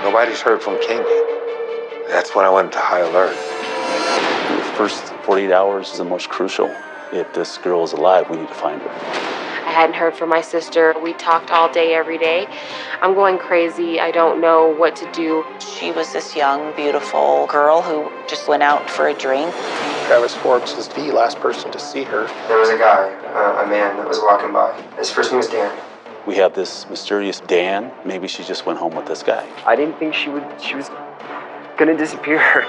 Nobody's heard from Kenya. That's when I went into high alert. The first 48 hours is the most crucial. If this girl is alive, we need to find her. I hadn't heard from my sister. We talked all day, every day. I'm going crazy. I don't know what to do. She was this young, beautiful girl who just went out for a drink. Travis Forbes is the last person to see her. There was a guy, a man that was walking by. His first name was Dan. We have this mysterious Dan. Maybe she just went home with this guy. I didn't think she was gonna disappear.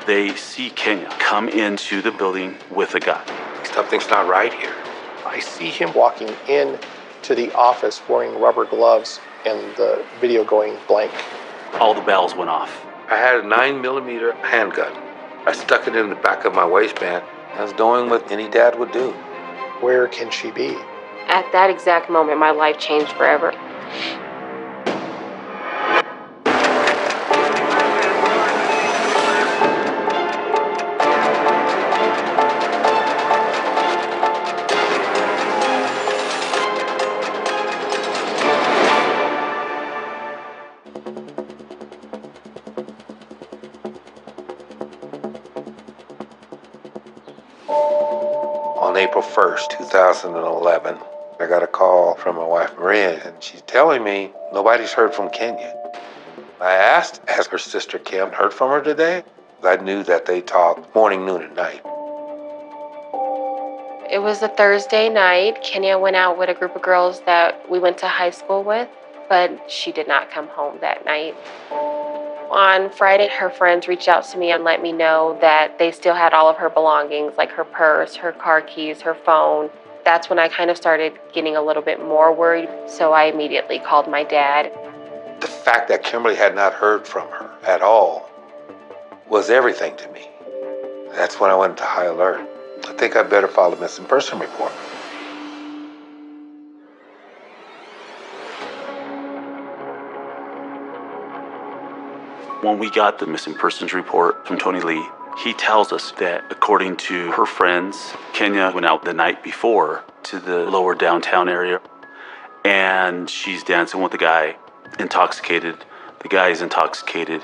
They see Kenya come into the building with a guy. Something's not right here. I see him walking in to the office wearing rubber gloves and the video going blank. All the bells went off. I had a 9mm handgun. I stuck it in the back of my waistband. I was doing what any dad would do. Where can she be? At that exact moment, my life changed forever. On April 1st, 2011, I got a call from my wife, Maria, and she's telling me nobody's heard from Kenya. I asked, has her sister Kim heard from her today? I knew that they talked morning, noon, and night. It was a Thursday night. Kenya went out with a group of girls that we went to high school with, but she did not come home that night. On Friday, her friends reached out to me and let me know that they still had all of her belongings, like her purse, her car keys, her phone. That's when I kind of started getting a little bit more worried, so I immediately called my dad. The fact that Kimberly had not heard from her at all was everything to me. That's when I went into high alert. I think I better file a missing person report. When we got the missing persons report from Tony Lee, he tells us that according to her friends, Kenya went out the night before to the lower downtown area, and she's dancing with the guy, intoxicated. The guy is intoxicated.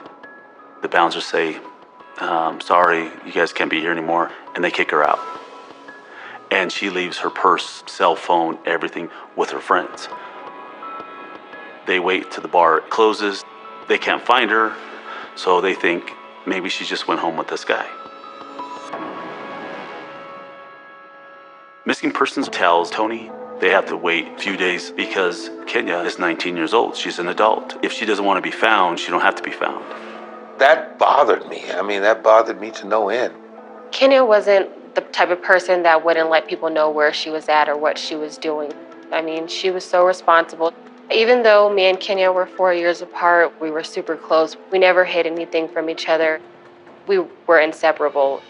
The bouncers say, sorry, you guys can't be here anymore, and they kick her out. And she leaves her purse, cell phone, everything with her friends. They wait till the bar closes. They can't find her, so they think maybe she just went home with this guy. Missing persons tells Tony they have to wait a few days because Kenya is 19 years old. She's an adult. If she doesn't want to be found, she don't have to be found. That bothered me. That bothered me to no end. Kenya wasn't the type of person that wouldn't let people know where she was at or what she was doing. She was so responsible. Even though me and Kenya were 4 years apart, we were super close. We never hid anything from each other. We were inseparable.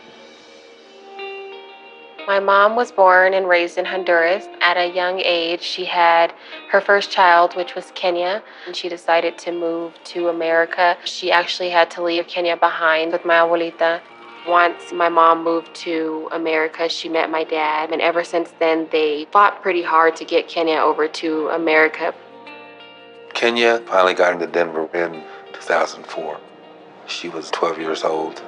My mom was born and raised in Honduras. At a young age, she had her first child, which was Kenya, and she decided to move to America. She actually had to leave Kenya behind with my abuelita. Once my mom moved to America, she met my dad, and ever since then, they fought pretty hard to get Kenya over to America. Kenya finally got into Denver in 2004. She was 12 years old.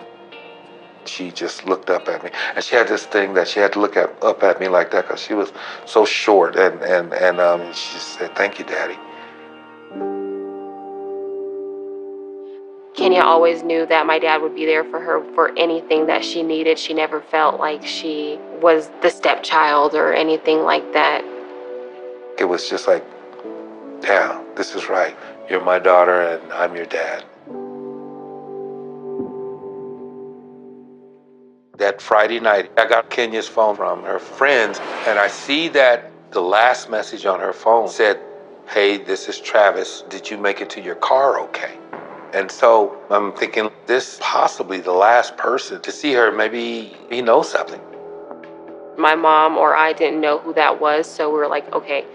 She just looked up at me. And she had this thing that she had to look up at me like that because she was so short. And she said, "Thank you, Daddy." Kenya always knew that my dad would be there for her for anything that she needed. She never felt like she was the stepchild or anything like that. It was just like, yeah, this is right. You're my daughter and I'm your dad. That Friday night, I got Kenya's phone from her friends, and I see that the last message on her phone said, "Hey, this is Travis. Did you make it to your car okay?" And so I'm thinking, this is possibly the last person to see her. Maybe he knows something. My mom or I didn't know who that was, so we were like, okay,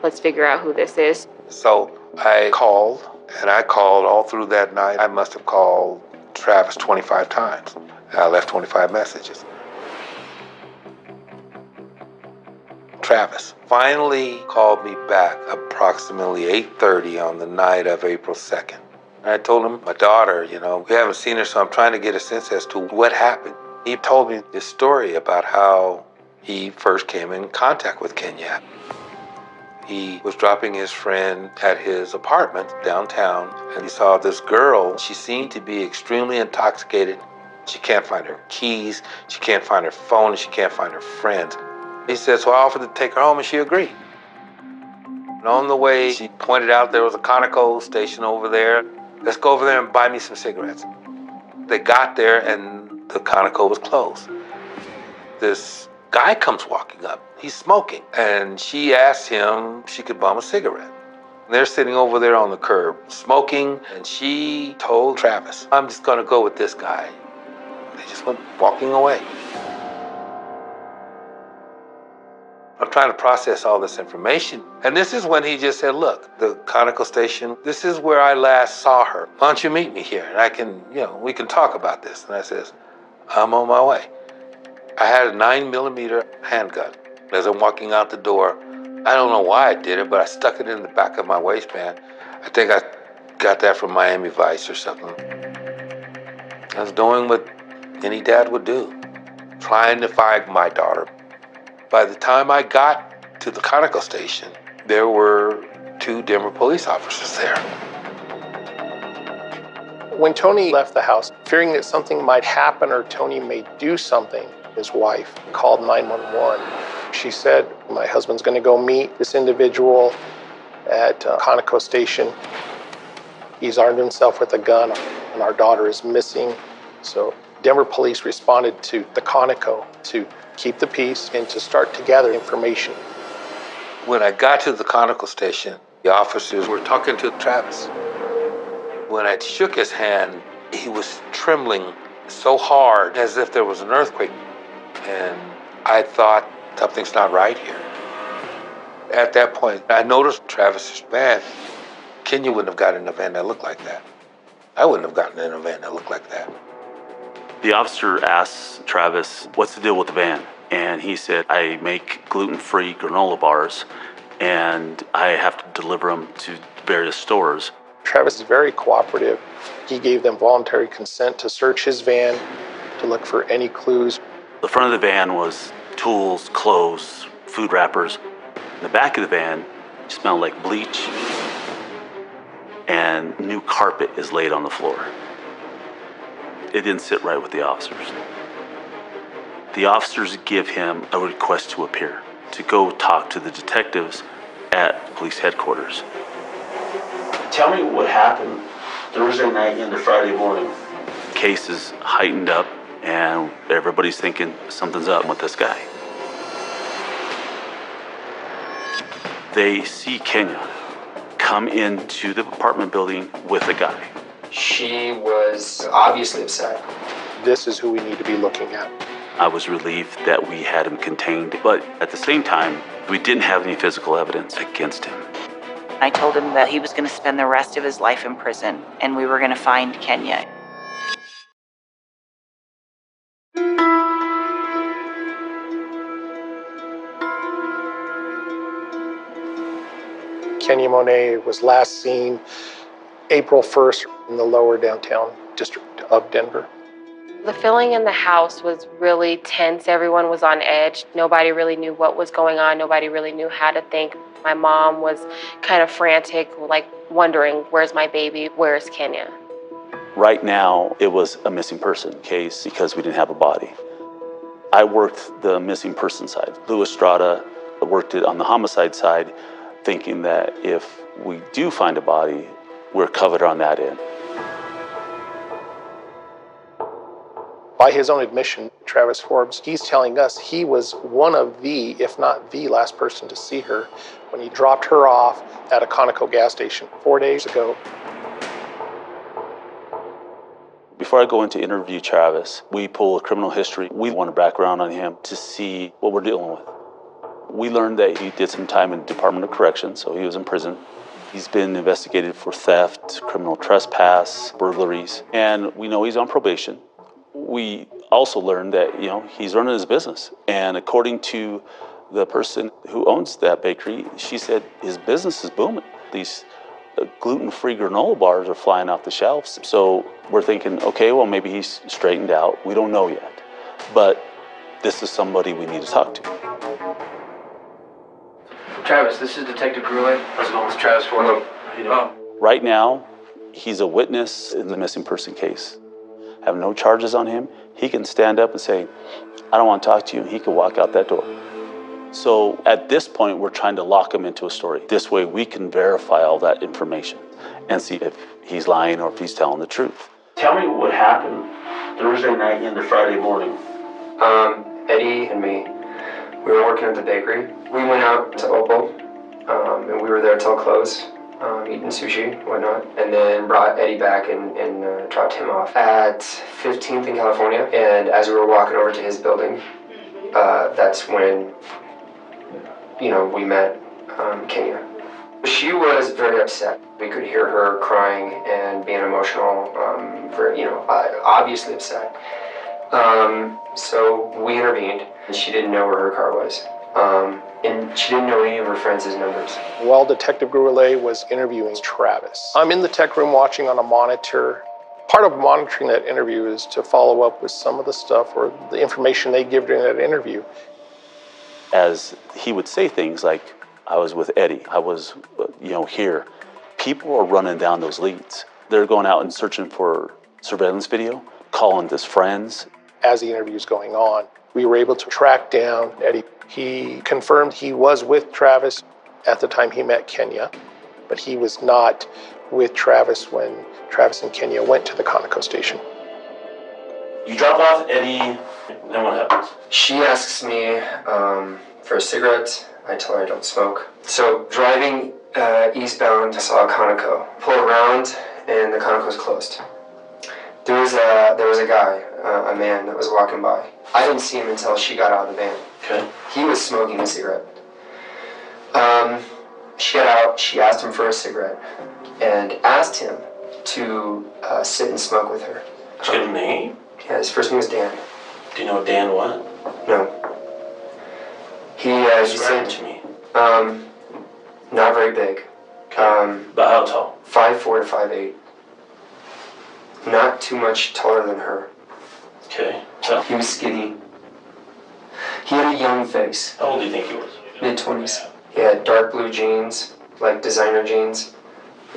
let's figure out who this is. So I called, and I called all through that night. I must have called Travis 25 times. I left 25 messages. Travis finally called me back approximately 8:30 on the night of April 2nd. I told him, my daughter, we haven't seen her, so I'm trying to get a sense as to what happened. He told me this story about how he first came in contact with Kenya. He was dropping his friend at his apartment downtown, and he saw this girl. She seemed to be extremely intoxicated. She can't find her keys, she can't find her phone, and she can't find her friends. He said, so I offered to take her home, and she agreed. And on the way, she pointed out there was a Conoco station over there. Let's go over there and buy me some cigarettes. They got there, and the Conoco was closed. This guy comes walking up. He's smoking, and she asked him if she could bum a cigarette. And they're sitting over there on the curb, smoking, and she told Travis, I'm just gonna go with this guy. They just went walking away. I'm trying to process all this information. And this is when he just said, look, the Conoco station, this is where I last saw her. Why don't you meet me here? And I can, we can talk about this. And I says, I'm on my way. I had a 9mm handgun. As I'm walking out the door, I don't know why I did it, but I stuck it in the back of my waistband. I think I got that from Miami Vice or something. I was doing what any dad would do, trying to find my daughter. By the time I got to the Conoco station, there were 2 Denver police officers there. When Tony left the house, fearing that something might happen or Tony may do something, his wife called 911. She said, my husband's going to go meet this individual at Conoco station. He's armed himself with a gun, and our daughter is missing. So Denver police responded to the Conoco to keep the peace and to start to gather information. When I got to the Conoco station, the officers were talking to Travis. When I shook his hand, he was trembling so hard as if there was an earthquake. And I thought, something's not right here. At that point, I noticed Travis's van. Kenya wouldn't have gotten in a van that looked like that. I wouldn't have gotten in a van that looked like that. The officer asked Travis, what's the deal with the van? And he said, I make gluten-free granola bars, and I have to deliver them to various stores. Travis is very cooperative. He gave them voluntary consent to search his van, to look for any clues. The front of the van was tools, clothes, food wrappers. In the back of the van smelled like bleach, and new carpet is laid on the floor. It didn't sit right with the officers. The officers give him a request to appear, to go talk to the detectives at police headquarters. Tell me what happened Thursday night into Friday morning. Case is heightened up, and everybody's thinking something's up with this guy. They see Kenya come into the apartment building with a guy. She was obviously upset. This is who we need to be looking at. I was relieved that we had him contained, but at the same time, we didn't have any physical evidence against him. I told him that he was going to spend the rest of his life in prison, and we were going to find Kenya. Kenya Monet was last seen April 1st in the lower downtown district of Denver. The feeling in the house was really tense. Everyone was on edge. Nobody really knew what was going on. Nobody really knew how to think. My mom was kind of frantic, like wondering, where's my baby? Where's Kenya? Right now, it was a missing person case because we didn't have a body. I worked the missing person side. Lou Estrada worked it on the homicide side, thinking that if we do find a body, we're covered on that end. By his own admission, Travis Forbes, he's telling us he was one of the, if not the last person to see her when he dropped her off at a Conoco gas station 4 days ago. Before I go into interview Travis, we pull a criminal history. We want a background on him to see what we're dealing with. We learned that he did some time in the Department of Corrections, so he was in prison. He's been investigated for theft, criminal trespass, burglaries, and we know he's on probation. We also learned that, he's running his business. And according to The person who owns that bakery, she said his business is booming. These gluten-free granola bars are flying off the shelves. So we're thinking, okay, well, maybe he's straightened out. We don't know yet. But this is somebody we need to talk to. Travis, this is Detective Grueling. How's it going? It's Travis Ford. Right now, he's a witness in the missing person case. Have no charges on him. He can stand up and say, I don't want to talk to you, and he can walk out that door. So at this point, we're trying to lock him into a story. This way we can verify all that information and see if he's lying or if he's telling the truth. Tell me what happened Thursday night into Friday morning. Eddie and me, we were working at the bakery. We went out to Opal, and we were there till close, eating sushi and whatnot, and then brought Eddie back and dropped him off at 15th in California. And as we were walking over to his building, that's when, we met Kenya. She was very upset. We could hear her crying and being emotional, obviously upset. So we intervened, and she didn't know where her car was. And she didn't know any of her friends' numbers. While Detective Grueling was interviewing Travis, I'm in the tech room watching on a monitor. Part of monitoring that interview is to follow up with some of the stuff or the information they give during that interview. As he would say things like, I was with Eddie, I was, here. People are running down those leads. They're going out and searching for surveillance video, calling his friends. As the interview's going on, we were able to track down Eddie. He confirmed he was with Travis at the time he met Kenya, but he was not with Travis when Travis and Kenya went to the Conoco station. You drop off Eddie, then what happens? She asks me for a cigarette. I tell her I don't smoke. So driving eastbound, I saw a Conoco. Pull around, and the Conoco's closed. There was a guy, a man that was walking by. I didn't see him until she got out of the van. Okay. He was smoking a cigarette. She got out, she asked him for a cigarette, and asked him to sit and smoke with her. Did you get a name? Yeah, his first name was Dan. Do you know Dan what? No. He Describe said, it to me. not very big. Okay. About how tall? 5'4" to 5'8". Not too much taller than her. Okay. So, He was skinny. He had a young face, how old do you think he was? mid-20s. He had dark blue jeans, like designer jeans.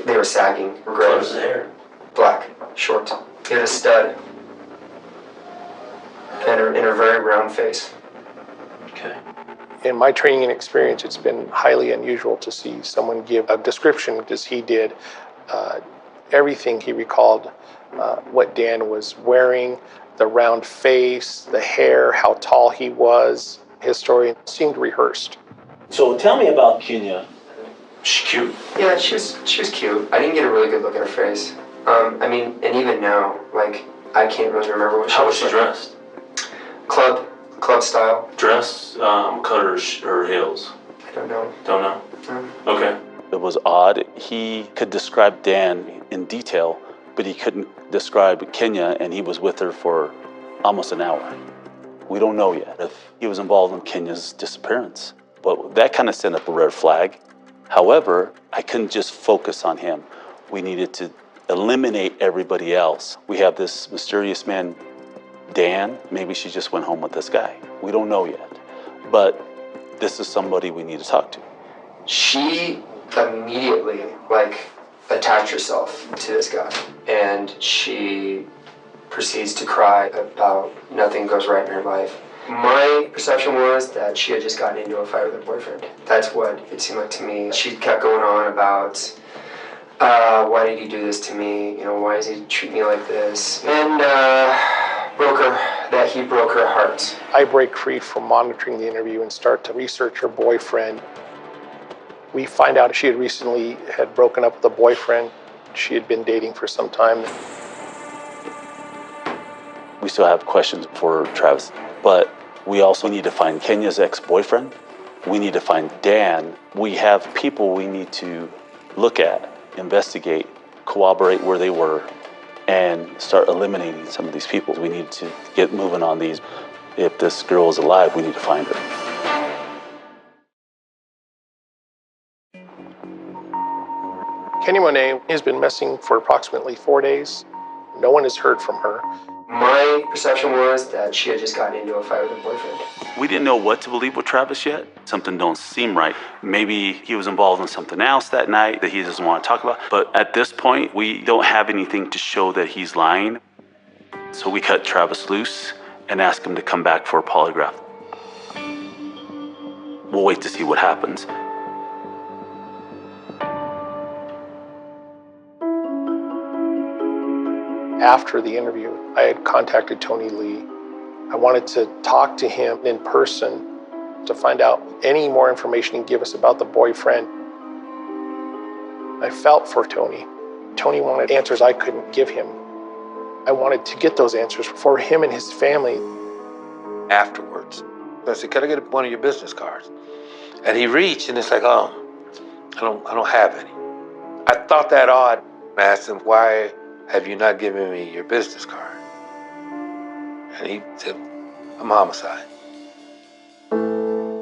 They were sagging, What gray, was his hair? black, short. He had a stud and a very round face. Okay. In my training and experience, it's been highly unusual to see someone give a description as he did. Everything he recalled, what Dan was wearing, the round face, the hair, how tall he was. His story seemed rehearsed. So tell me about Kenya. She's cute. Yeah, she was cute. I didn't get a really good look at her face. And even now, I can't really remember what she How was looked she like. dressed? Club style. Dress, cut her heels. I don't know. Don't know? No. Okay. It was odd. He could describe Dan in detail, but he couldn't describe Kenya, and he was with her for almost an hour. We don't know yet if he was involved in Kenya's disappearance, but that kind of sent up a red flag. However, I couldn't just focus on him. We needed to eliminate everybody else. We have this mysterious man, Dan. Maybe she just went home with this guy. We don't know yet, but this is somebody we need to talk to. She immediately, attached herself to this guy, and she proceeds to cry about nothing goes right in her life. My perception was that she had just gotten into a fight with her boyfriend. That's what it seemed like to me. She kept going on about, why did he do this to me? Why does he treat me like this? And he broke her heart. I break free from monitoring the interview and start to research her boyfriend. We find out she had recently broken up with a boyfriend she had been dating for some time. We still have questions for Travis, but we also need to find Kenya's ex-boyfriend. We need to find Dan. We have people we need to look at, investigate, corroborate where they were, and start eliminating some of these people. We need to get moving on these. If this girl is alive, we need to find her. Kenya Monet has been missing for approximately 4 days. No one has heard from her. My perception was that she had just gotten into a fight with her boyfriend. We didn't know what to believe with Travis yet. Something don't seem right. Maybe he was involved in something else that night that he doesn't want to talk about. But at this point, we don't have anything to show that he's lying. So we cut Travis loose and ask him to come back for a polygraph. We'll wait to see what happens. After the interview, I had contacted Tony Lee. I wanted to talk to him in person to find out any more information he can give us about the boyfriend. I felt for Tony. Tony wanted answers I couldn't give him. I wanted to get those answers for him and his family. Afterwards, I said, "Can I get one of your business cards?" And he reached, and it's like, "Oh, I don't have any." I thought that odd. I asked him, "Why have you not given me your business card?" And he said, "I'm homicide."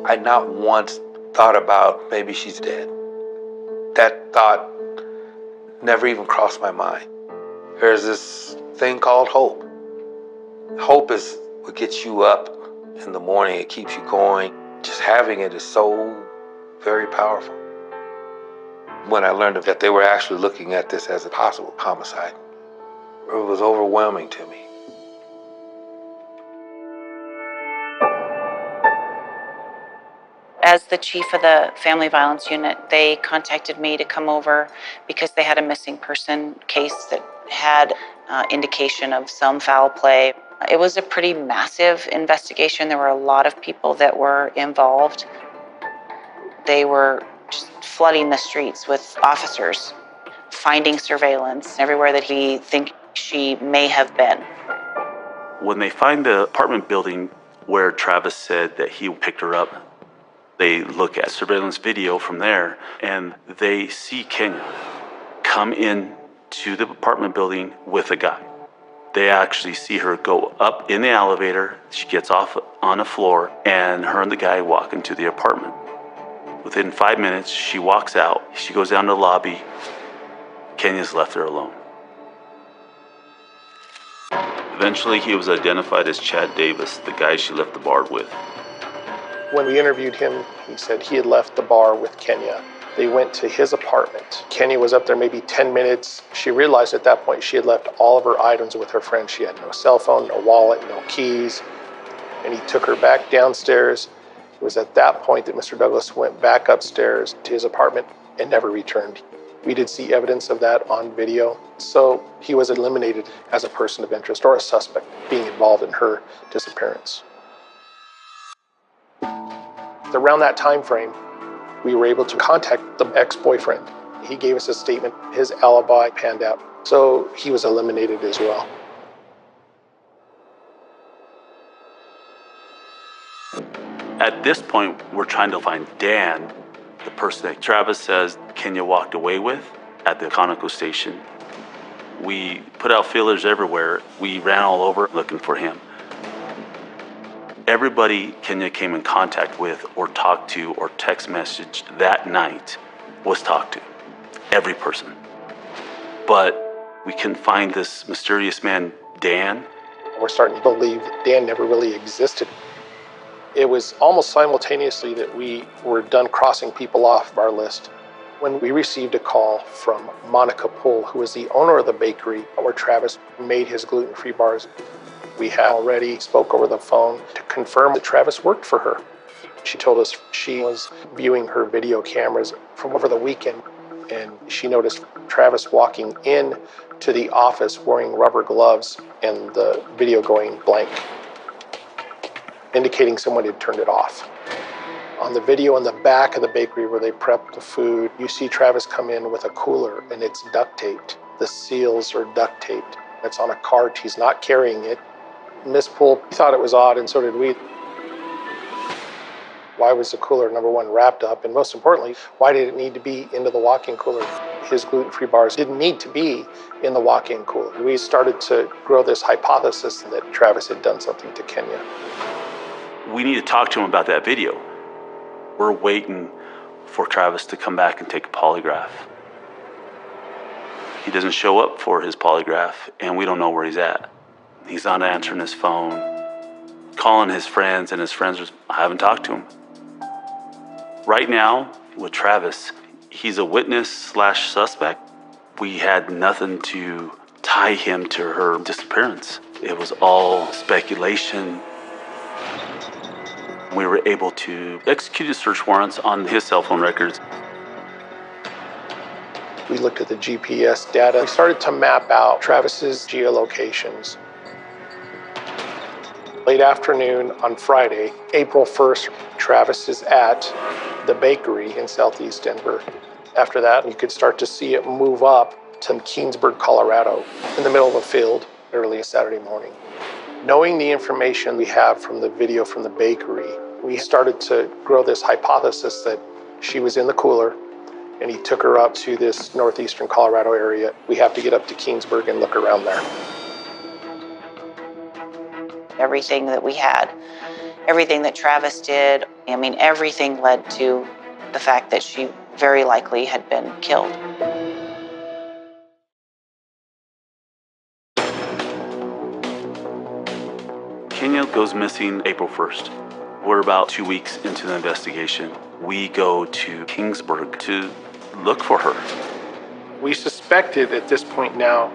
I not once thought about maybe she's dead. That thought never even crossed my mind. There's this thing called hope. Hope is what gets you up in the morning. It keeps you going. Just having it is so very powerful. When I learned that they were actually looking at this as a possible homicide, it was overwhelming to me. As the chief of the family violence unit, they contacted me to come over because they had a missing person case that had indication of some foul play. It was a pretty massive investigation. There were a lot of people that were involved. They were just flooding the streets with officers, finding surveillance everywhere that he thinks she may have been. When they find the apartment building where Travis said that he picked her up, they look at surveillance video from there, and they see Kenya come in to the apartment building with a guy. They actually see her go up in the elevator. She gets off on a floor, and her and the guy walk into the apartment. Within 5 minutes, she walks out. She goes down to the lobby. Kenya's left her alone. Eventually, he was identified as Chad Davis, the guy she left the bar with. When we interviewed him, he said he had left the bar with Kenya. They went to his apartment. Kenya was up there maybe 10 minutes. She realized at that point she had left all of her items with her friend. She had no cell phone, no wallet, no keys. And he took her back downstairs. It was at that point that Mr. Douglas went back upstairs to his apartment and never returned. We did see evidence of that on video. So he was eliminated as a person of interest or a suspect being involved in her disappearance. Around that time frame, we were able to contact the ex-boyfriend. He gave us a statement. His alibi panned out. So he was eliminated as well. At this point, we're trying to find Dan, the person that Travis says Kenya walked away with at the Conoco station. We put out feelers everywhere. We ran all over looking for him. Everybody Kenya came in contact with or talked to or text messaged that night was talked to. Every person. But we couldn't find this mysterious man, Dan. We're starting to believe that Dan never really existed. It was almost simultaneously that we were done crossing people off of our list when we received a call from Monica Poole, who was the owner of the bakery where Travis made his gluten-free bars. We had already spoke over the phone to confirm that Travis worked for her. She told us she was viewing her video cameras from over the weekend, and she noticed Travis walking in to the office wearing rubber gloves and the video going blank, indicating someone had turned it off. On the video in the back of the bakery where they prepped the food, you see Travis come in with a cooler, and it's duct taped. The seals are duct taped. It's on a cart. He's not carrying it. Miss Poole thought it was odd, and so did we. Why was the cooler, number one, wrapped up? And most importantly, why did it need to be into the walk-in cooler? His gluten-free bars didn't need to be in the walk-in cooler. We started to grow this hypothesis that Travis had done something to Kenya. We need to talk to him about that video. We're waiting for Travis to come back and take a polygraph. He doesn't show up for his polygraph, and we don't know where he's at. He's not answering his phone, calling his friends, and his friends haven't talked to him. Right now, with Travis, he's a witness/suspect. We had nothing to tie him to her disappearance. It was all speculation. We were able to execute search warrants on his cell phone records. We looked at the GPS data. We started to map out Travis's geolocations. Late afternoon on Friday, April 1st, Travis is at the bakery in southeast Denver. After that, you could start to see it move up to Keansburg, Colorado, in the middle of a field early Saturday morning. Knowing the information we have from the video from the bakery, we started to grow this hypothesis that she was in the cooler and he took her up to this northeastern Colorado area. We have to get up to Keansburg and look around there. Everything that we had, everything that Travis did, I mean, everything led to the fact that she very likely had been killed. Kenya goes missing April 1st. We're about 2 weeks into the investigation. We go to Kingsburg to look for her. We suspected at this point now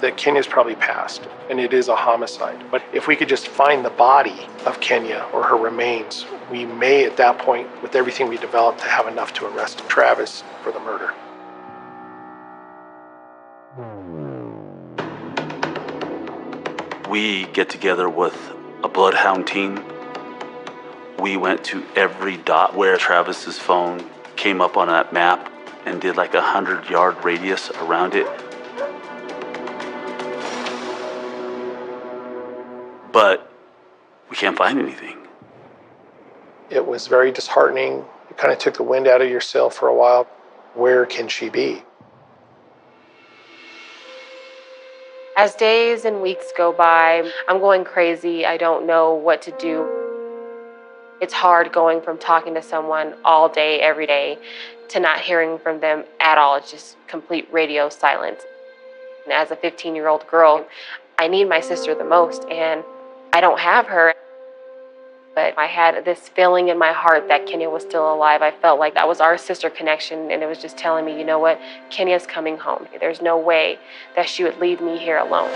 that Kenya's probably passed, and it is a homicide. But if we could just find the body of Kenya or her remains, we may at that point, with everything we developed, to have enough to arrest Travis for the murder. We get together with a bloodhound team. We went to every dot where Travis's phone came up on that map and did like a 100-yard radius around it. But we can't find anything. It was very disheartening. It kind of took the wind out of your sail for a while. Where can she be? As days and weeks go by, I'm going crazy. I don't know what to do. It's hard going from talking to someone all day, every day, to not hearing from them at all. It's just complete radio silence. And as a 15-year-old girl, I need my sister the most, and I don't have her. But I had this feeling in my heart that Kenya was still alive. I felt like that was our sister connection, and it was just telling me, you know what, Kenya's coming home. There's no way that she would leave me here alone.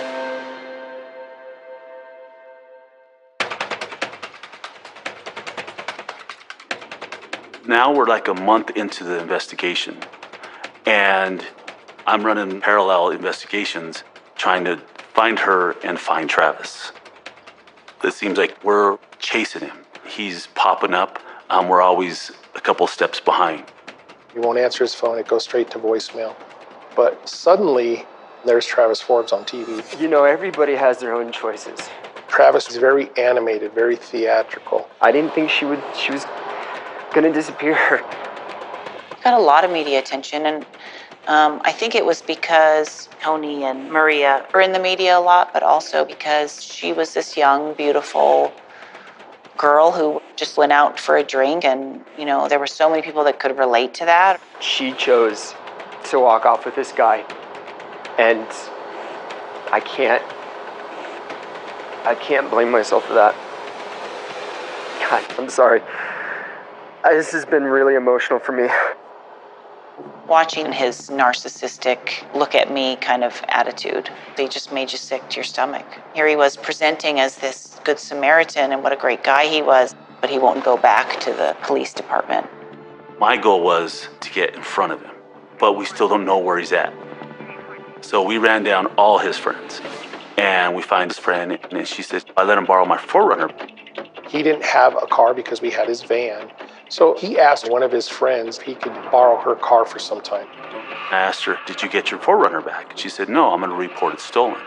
Now we're like a month into the investigation, and I'm running parallel investigations trying to find her and find Travis. It seems like we're chasing him. He's popping up. We're always a couple steps behind. He won't answer his phone. It goes straight to voicemail. But suddenly, there's Travis Forbes on TV. You know, everybody has their own choices. Travis is very animated, very theatrical. I didn't think she was gonna disappear. Got a lot of media attention, and I think it was because Tony and Maria were in the media a lot, but also because she was this young, beautiful girl who just went out for a drink, and, you know, there were so many people that could relate to that. She chose to walk off with this guy, and I can't blame myself for that. God, I'm sorry. This has been really emotional for me. Watching his narcissistic look at me kind of attitude, they just made you sick to your stomach. Here he was presenting as this good Samaritan and what a great guy he was, but he won't go back to the police department. My goal was to get in front of him, but we still don't know where he's at. So we ran down all his friends, and we find his friend, and she said, I let him borrow my 4Runner. He didn't have a car because we had his van. So he asked one of his friends if he could borrow her car for some time. I asked her, did you get your 4Runner back? She said, no, I'm going to report it stolen.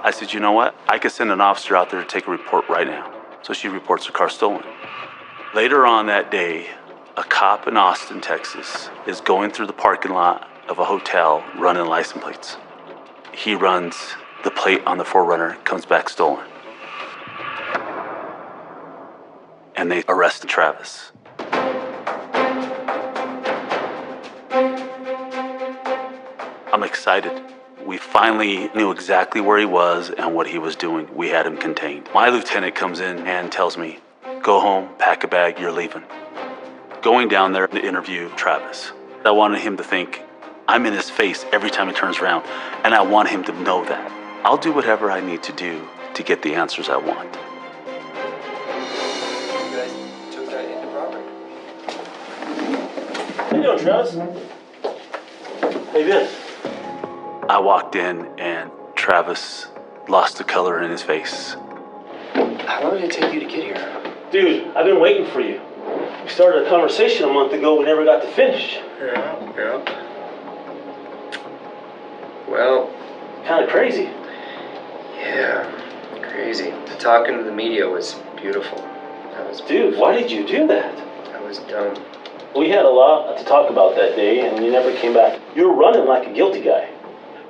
I said, you know what? I could send an officer out there to take a report right now. So she reports her car stolen. Later on that day, a cop in Austin, Texas, is going through the parking lot of a hotel running license plates. He runs the plate on the 4Runner, comes back stolen. And they arrested Travis. I'm excited. We finally knew exactly where he was and what he was doing. We had him contained. My lieutenant comes in and tells me, go home, pack a bag, you're leaving. Going down there to interview Travis. I wanted him to think I'm in his face every time he turns around, and I want him to know that. I'll do whatever I need to do to get the answers I want. You guys took that into property. How you doing, Travis? How you been? I walked in and Travis lost the color in his face. How long did it take you to get here? Dude, I've been waiting for you. We started a conversation a month ago, we never got to finish. Yeah. Well, Kind of crazy. yeah, crazy. Talking to the media was beautiful. That was Dude, why did you do that? That was dumb. We had a lot to talk about that day, and you never came back. You were running like a guilty guy.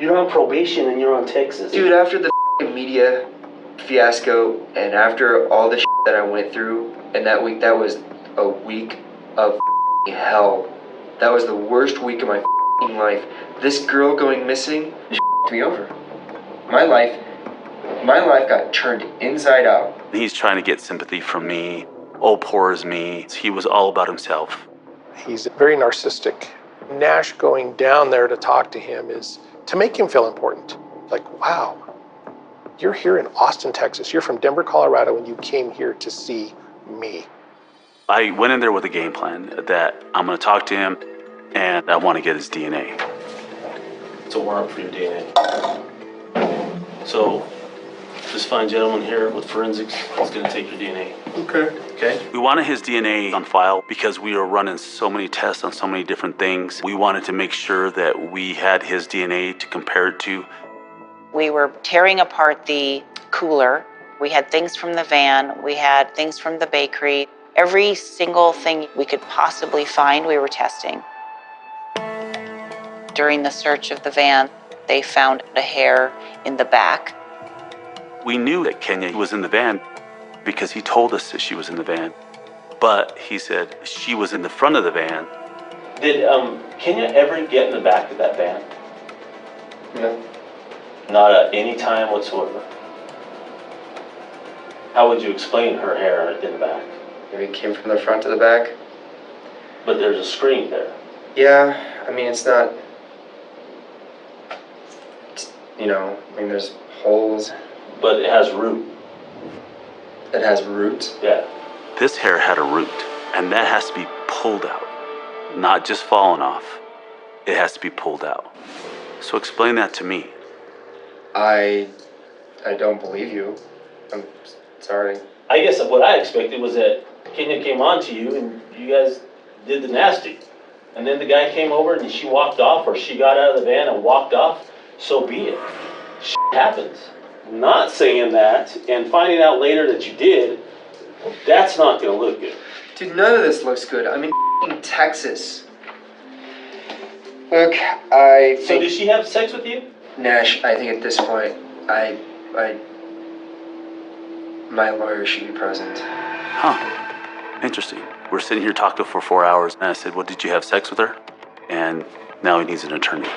You're on probation and you're on Texas. Dude, after the media fiasco and after all the that I went through, and that week, that was a week of hell. That was the worst week of my life. This girl going missing me over. My life got turned inside out. He's trying to get sympathy from me. Oh, poor is me. He was all about himself. He's very narcissistic. Nash going down there to talk to him is to make him feel important. Like, wow, you're here in Austin, Texas. You're from Denver, Colorado, and you came here to see me. I went in there with a game plan that I'm going to talk to him and I want to get his DNA. It's a warrant for your DNA. So, this fine gentleman here with forensics is going to take your DNA. Okay? We wanted his DNA on file because we were running so many tests on so many different things. We wanted to make sure that we had his DNA to compare it to. We were tearing apart the cooler. We had things from the van. We had things from the bakery. Every single thing we could possibly find, we were testing. During the search of the van, they found a hair in the back. We knew that Kenya was in the van because he told us that she was in the van. But he said she was in the front of the van. Did Kenya ever get in the back of that van? No. Not at any time whatsoever. How would you explain her hair in the back? Maybe it came from the front to the back. But there's a screen there. Yeah, I mean, it's not, there's holes. But it has root. It has roots. Yeah. This hair had a root, and that has to be pulled out, not just falling off. It has to be pulled out. So explain that to me. I don't believe you. I'm sorry. I guess what I expected was that Kenya came on to you and you guys did the nasty. And then the guy came over and she walked off, or she got out of the van and walked off. So be it. Shit happens. Not saying that and finding out later that you did, that's not going to look good. Dude, none of this looks good. I'm in Texas. Look, I So think... did she have sex with you? Nash, I think at this point, my lawyer should be present. Huh. Interesting. We're sitting here talking for 4 hours, and I said, well, did you have sex with her? And now he needs an attorney.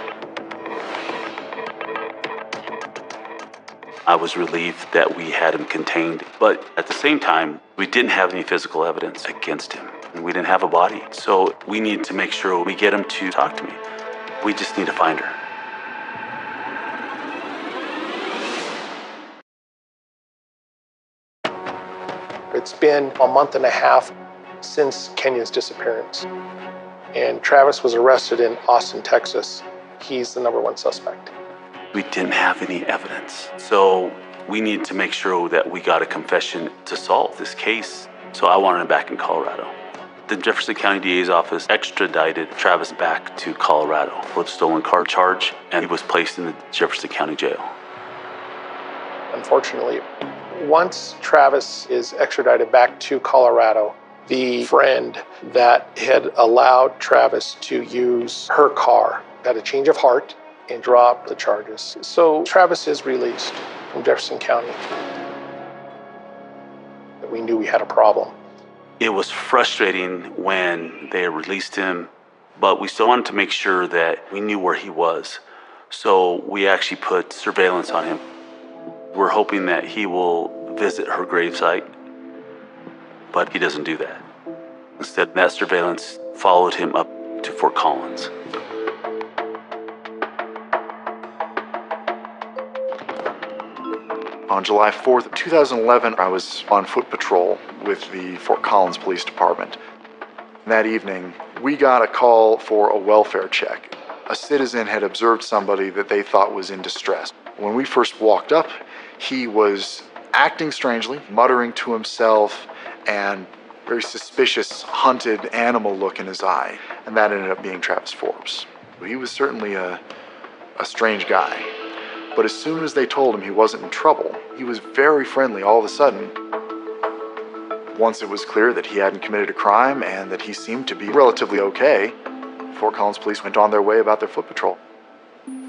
I was relieved that we had him contained, but at the same time, we didn't have any physical evidence against him, and we didn't have a body. So we need to make sure we get him to talk to me. We just need to find her. It's been a month and a half since Kenya's disappearance, and Travis was arrested in Austin, Texas. He's the #1 suspect. We didn't have any evidence. So we need to make sure that we got a confession to solve this case. So I wanted him back in Colorado. The Jefferson County DA's office extradited Travis back to Colorado for the stolen car charge, and he was placed in the Jefferson County jail. Unfortunately, once Travis is extradited back to Colorado, the friend that had allowed Travis to use her car had a change of heart and dropped the charges. So Travis is released from Jefferson County. We knew we had a problem. It was frustrating when they released him, but we still wanted to make sure that we knew where he was. So we actually put surveillance on him. We're hoping that he will visit her gravesite, but he doesn't do that. Instead, that surveillance followed him up to Fort Collins. On July 4th, 2011, I was on foot patrol with the Fort Collins Police Department. That evening, we got a call for a welfare check. A citizen had observed somebody that they thought was in distress. When we first walked up, he was acting strangely, muttering to himself, and very suspicious, hunted animal look in his eye. And that ended up being Travis Forbes. He was certainly a strange guy. But as soon as they told him he wasn't in trouble, he was very friendly all of a sudden. Once it was clear that he hadn't committed a crime and that he seemed to be relatively okay, Fort Collins police went on their way about their foot patrol.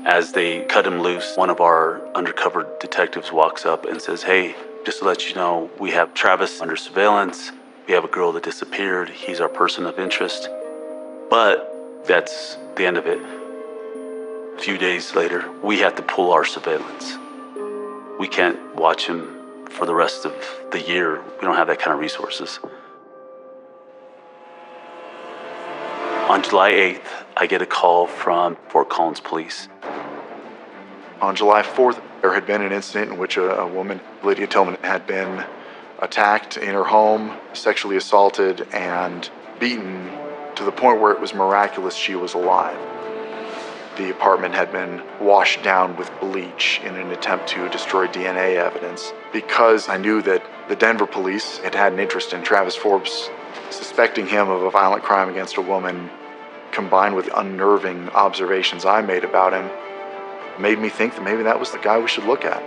As they cut him loose, one of our undercover detectives walks up and says, "Hey, just to let you know, we have Travis under surveillance. We have a girl that disappeared. He's our person of interest." But that's the end of it. A few days later, we had to pull our surveillance. We can't watch him for the rest of the year. We don't have that kind of resources. On July 8th, I get a call from Fort Collins Police. On July 4th, there had been an incident in which a woman, Lydia Tillman, had been attacked in her home, sexually assaulted, and beaten to the point where it was miraculous she was alive. The apartment had been washed down with bleach in an attempt to destroy DNA evidence. Because I knew that the Denver police had had an interest in Travis Forbes, suspecting him of a violent crime against a woman, combined with the unnerving observations I made about him, made me think that maybe that was the guy we should look at.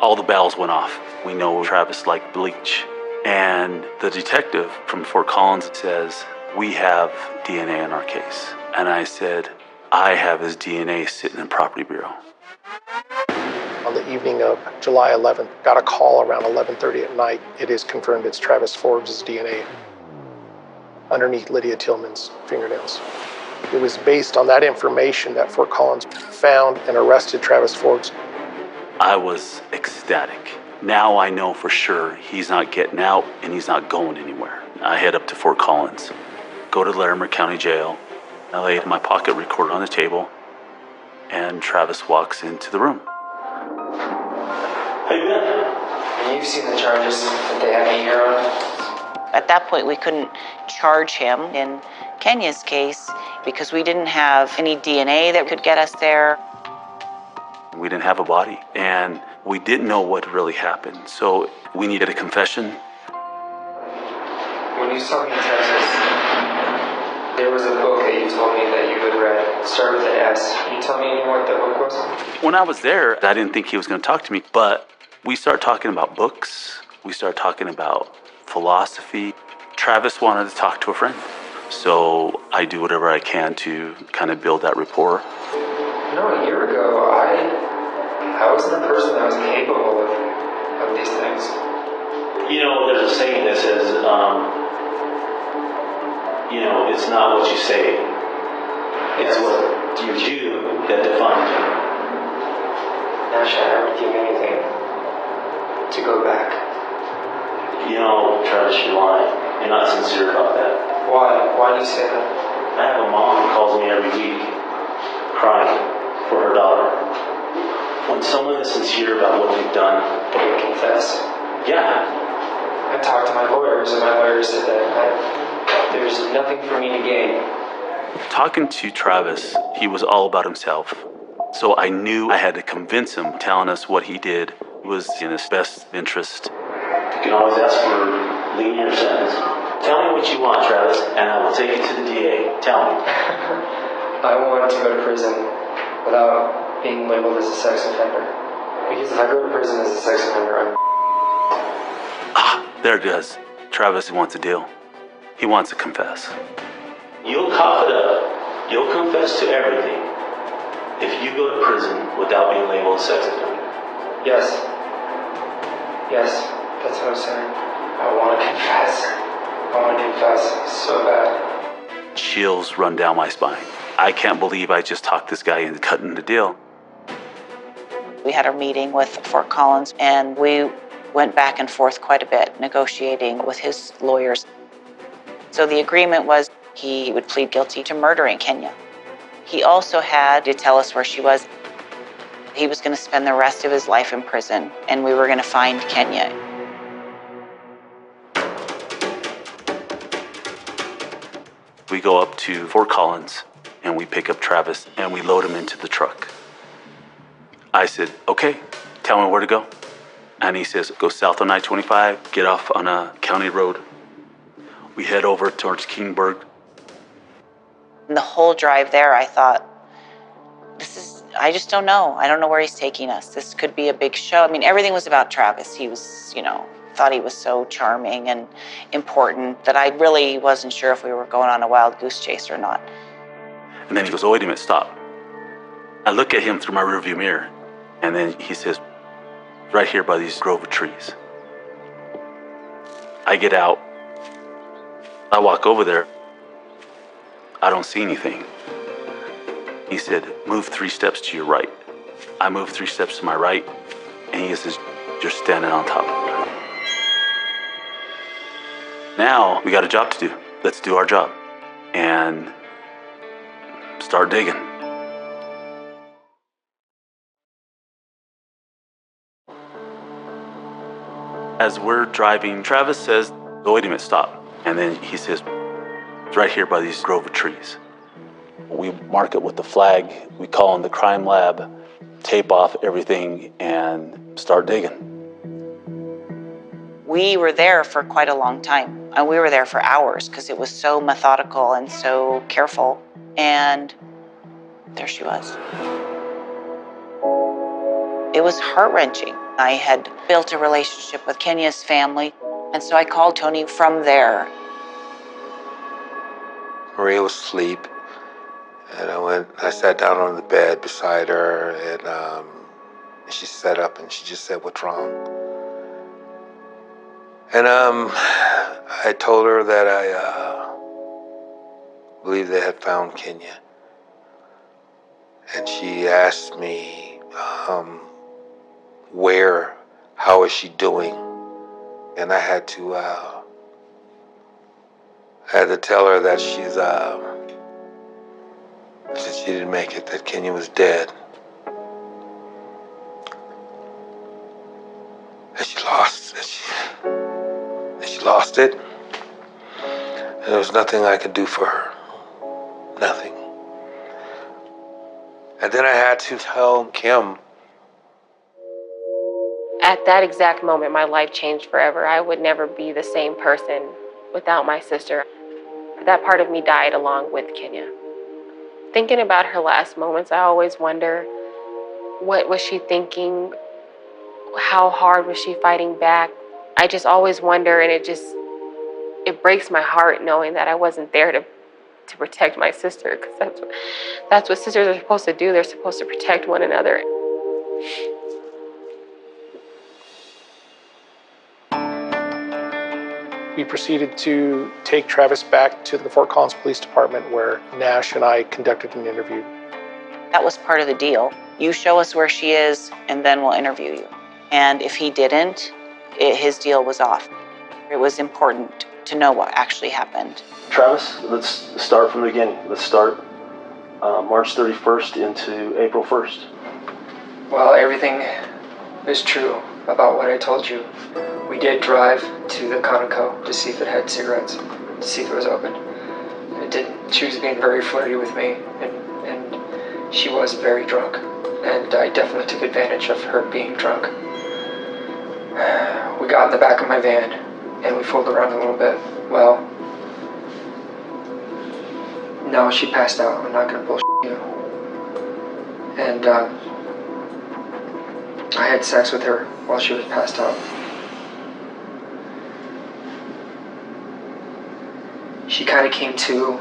All the bells went off. We know Travis liked bleach. And the detective from Fort Collins says, "We have DNA in our case." And I said, "I have his DNA sitting in Property Bureau." On the evening of July 11th, got a call around 11:30 at night. It is confirmed it's Travis Forbes' DNA underneath Lydia Tillman's fingernails. It was based on that information that Fort Collins found and arrested Travis Forbes. I was ecstatic. Now I know for sure he's not getting out and he's not going anywhere. I head up to Fort Collins, go to Larimer County Jail. I laid my pocket recorder on the table, and Travis walks into the room. How you been? You've seen the charges that they have me here on. At that point, we couldn't charge him in Kenya's case because we didn't have any DNA that could get us there. We didn't have a body, and we didn't know what really happened, so we needed a confession. When you saw me in Texas, there was a book that you told me that you had read. Start with an S. Can you tell me what that book was? When I was there, I didn't think he was going to talk to me, but we started talking about books. We started talking about philosophy. Travis wanted to talk to a friend, so I do whatever I can to kind of build that rapport. A year ago, I wasn't the person that was capable of these things. You know, there's a saying that says, it's not what you say. It's what you do that defines you. Nash, I would give anything to go back. Travis, you're lying. You're not sincere about that. Why? Why do you say that? I have a mom who calls me every week, crying for her daughter. When someone is sincere about what they've done, They confess. yeah, I talked to my lawyers, and my lawyers said that there's nothing for me to gain. Talking to Travis, he was all about himself. So I knew I had to convince him, telling us what he did was in his best interest. you can always ask for lenient sentence. Tell me what you want, Travis, and I will take it to the DA. Tell me. I want to go to prison without being labeled as a sex offender. Because if I go to prison as a sex offender, I'm... There it is. Travis wants a deal. He wants to confess. You'll cough it up. You'll confess to everything if you go to prison without being labeled a sex offender. Yes. Yes, that's what I'm saying. I want to confess. I want to confess so bad. Chills run down my spine. I can't believe I just talked this guy into cutting the deal. We had a meeting with Fort Collins, and we went back and forth quite a bit, negotiating with his lawyers. So the agreement was he would plead guilty to murdering Kenya. He also had to tell us where she was. He was going to spend the rest of his life in prison, and we were going to find Kenya. We go up to Fort Collins, and we pick up Travis, and we load him into the truck. I said, okay, tell me where to go. And he says, go south on I-25, get off on a county road. We head over towards Kingburg. The whole drive there, I thought, I just don't know. I don't know where he's taking us. This could be a big show. I mean, everything was about Travis. He was, thought he was so charming and important that I really wasn't sure if we were going on a wild goose chase or not. And then he goes, oh, wait a minute, stop. I look at him through my rearview mirror, and then he says, right here by these grove of trees. I get out. I walk over there. I don't see anything. He said, move 3 steps to your right. I move 3 steps to my right, and he says, you're standing on top of it. Now we got a job to do. Let's do our job and start digging. As we're driving, Travis says, oh, wait a minute, stop. And then he says, it's right here by these grove of trees. We mark it with the flag. We call in the crime lab, tape off everything, and start digging. We were there for quite a long time, and we were there for hours because it was so methodical and so careful. And there she was. It was heart-wrenching. I had built a relationship with Kenya's family, and so I called Tony from there. Maria was asleep, and I sat down on the bed beside her, and she sat up and she just said, what's wrong? And I told her that I believe they had found Kenya. And she asked me, where, how is she doing? And I had to tell her that since she didn't make it, that Kenya was dead. And she lost it. And there was nothing I could do for her. Nothing. And then I had to tell Kim. At that exact moment, my life changed forever. I would never be the same person without my sister. That part of me died along with Kenya. Thinking about her last moments, I always wonder, what was she thinking? How hard was she fighting back? I just always wonder, and it breaks my heart knowing that I wasn't there to protect my sister, because that's what sisters are supposed to do. They're supposed to protect one another. We proceeded to take Travis back to the Fort Collins Police Department, where Nash and I conducted an interview. That was part of the deal. You show us where she is, and then we'll interview you. And if he didn't, his deal was off. It was important to know what actually happened. Travis, let's start from the beginning. Let's start March 31st into April 1st. Well, everything is true about what I told you. We did drive to the Conoco to see if it had cigarettes, to see if it was open. And it didn't. She was being very flirty with me, and she was very drunk. And I definitely took advantage of her being drunk. We got in the back of my van, and we fooled around a little bit. Well, no, she passed out. I'm not gonna bullshit you. And I had sex with her while she was passed out. She kind of came to,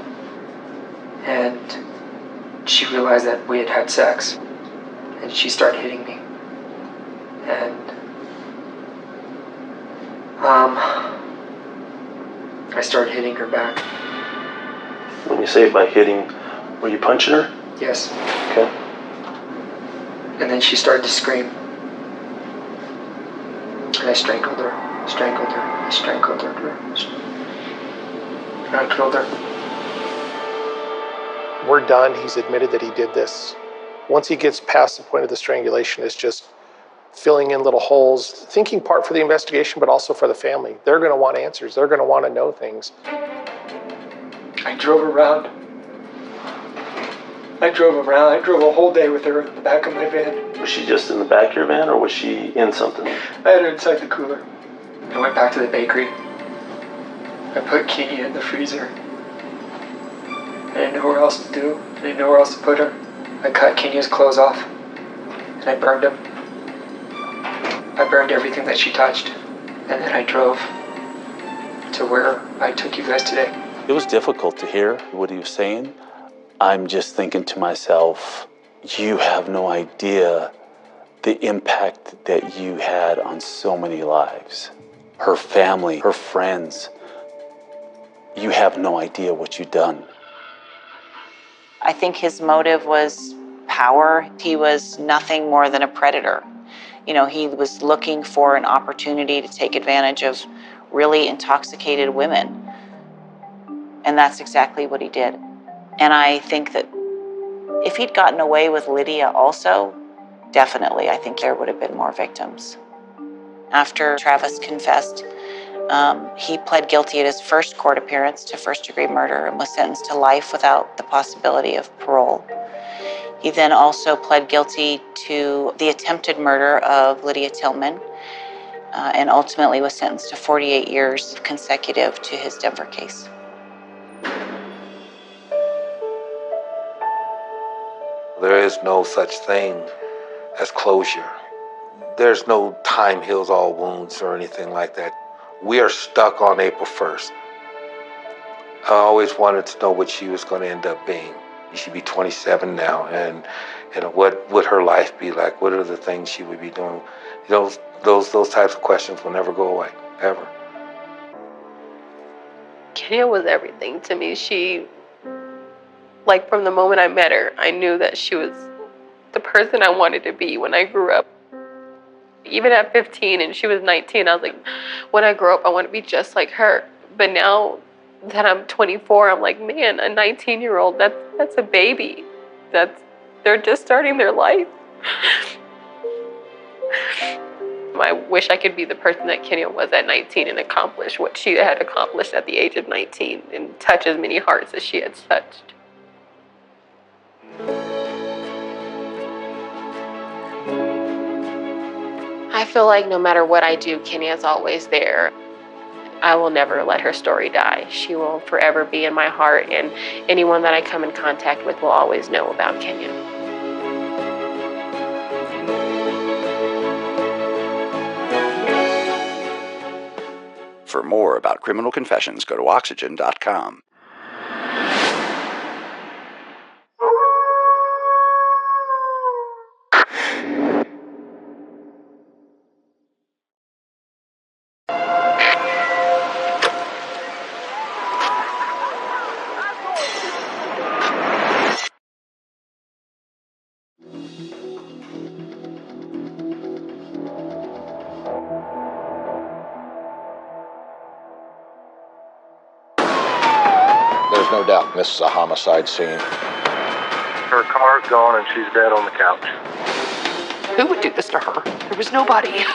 and she realized that we had had sex, and she started hitting me. And I started hitting her back. When you say by hitting, were you punching her? Yes. Okay. And then she started to scream. And I strangled her, I strangled her. And I killed her. We're done. He's admitted that he did this. Once he gets past the point of the strangulation, it's just filling in little holes, thinking part for the investigation, but also for the family. They're going to want answers. They're going to want to know things. I drove around. I drove a whole day with her in the back of my van. Was she just in the back of your van, or was she in something? I had her inside the cooler. I went back to the bakery. I put Kenya in the freezer. I didn't know where else to do. I didn't know where else to put her. I cut Kenya's clothes off, and I burned them. I burned everything that she touched, and then I drove to where I took you guys today. It was difficult to hear what he was saying. I'm just thinking to myself, you have no idea the impact that you had on so many lives. Her family, her friends. You have no idea what you've done. I think his motive was power. He was nothing more than a predator. You know, he was looking for an opportunity to take advantage of really intoxicated women. And that's exactly what he did. And I think that if he'd gotten away with Lydia also, definitely, I think there would have been more victims. After Travis confessed, he pled guilty at his first court appearance to first-degree murder and was sentenced to life without the possibility of parole. He then also pled guilty to the attempted murder of Lydia Tillman and ultimately was sentenced to 48 years consecutive to his Denver case. There is no such thing as closure. There's no time heals all wounds or anything like that. We are stuck on April 1st. I always wanted to know what she was going to end up being. She should be 27 now, and what would her life be like? What are the things she would be doing? Those types of questions will never go away, ever. Kenya was everything to me. She, like, from the moment I met her, I knew that she was the person I wanted to be when I grew up. Even at 15 and she was 19, I was like, when I grow up, I want to be just like her. But now that I'm 24, I'm like, man, a 19-year-old, that's a baby. They're just starting their life. I wish I could be the person that Kenya was at 19 and accomplish what she had accomplished at the age of 19 and touch as many hearts as she had touched. I feel like no matter what I do, Kenya's always there. I will never let her story die. She will forever be in my heart, and anyone that I come in contact with will always know about Kenya. For more about Criminal Confessions, go to oxygen.com. There's no doubt this is a homicide scene. Her car's gone and she's dead on the couch. Who would do this to her? There was nobody.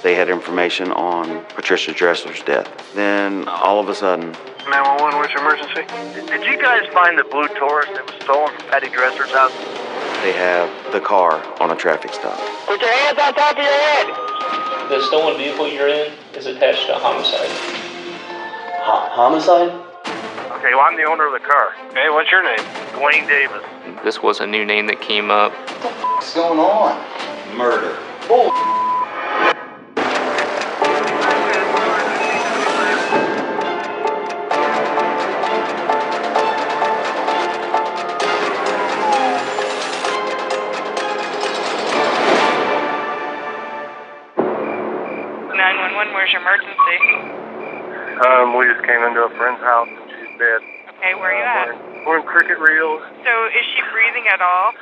They had information on Patricia Dressler's death. Then, all of a sudden... 911, what's your emergency? Did you guys find the blue Taurus that was stolen from Patty Dressler's house? They have the car on a traffic stop. Put your hands on top of your head! The stolen vehicle you're in is attached to a homicide. Homicide? Okay, well, I'm the owner of the car. Hey, what's your name? Dwayne Davis. This was a new name that came up. What's going on? Murder. Oh! 911, where's your emergency? We just came into a friend's house and she's dead. Okay, where are you at? We're in Cricket Reels. So is she breathing at all?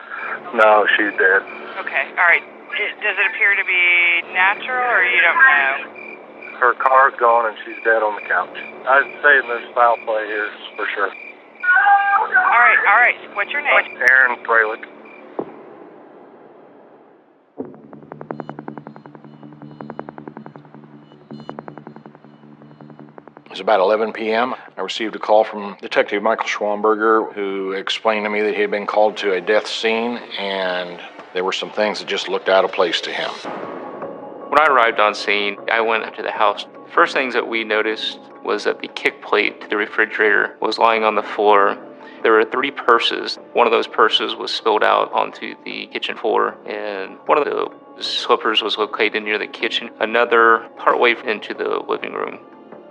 No, she's dead. Okay, all right. Does it appear to be natural, or you don't know? Her car's gone and she's dead on the couch. I'd say there's foul play here for sure. All right. What's your name? Aaron Freilich. It was about 11 p.m. I received a call from Detective Michael Schwamberger, who explained to me that he had been called to a death scene and there were some things that just looked out of place to him. When I arrived on scene, I went into the house. First things that we noticed was that the kick plate to the refrigerator was lying on the floor. There were 3 purses. One of those purses was spilled out onto the kitchen floor, and one of the slippers was located near the kitchen, another partway into the living room.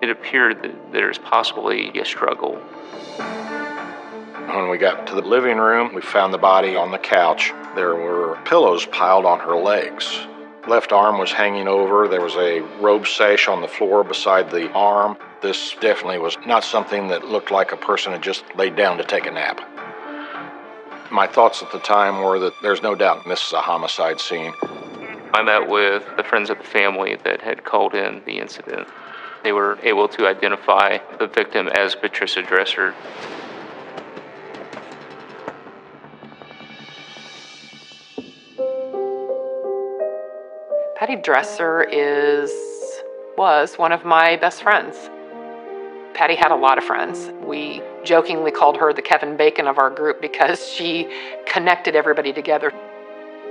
It appeared that there's possibly a struggle. When we got to the living room, we found the body on the couch. There were pillows piled on her legs. Left arm was hanging over. There was a robe sash on the floor beside the arm. This definitely was not something that looked like a person had just laid down to take a nap. My thoughts at the time were that there's no doubt this is a homicide scene. I met with the friends of the family that had called in the incident. They were able to identify the victim as Patricia Dresser. Patty Dresser was one of my best friends. Patty had a lot of friends. We jokingly called her the Kevin Bacon of our group because she connected everybody together.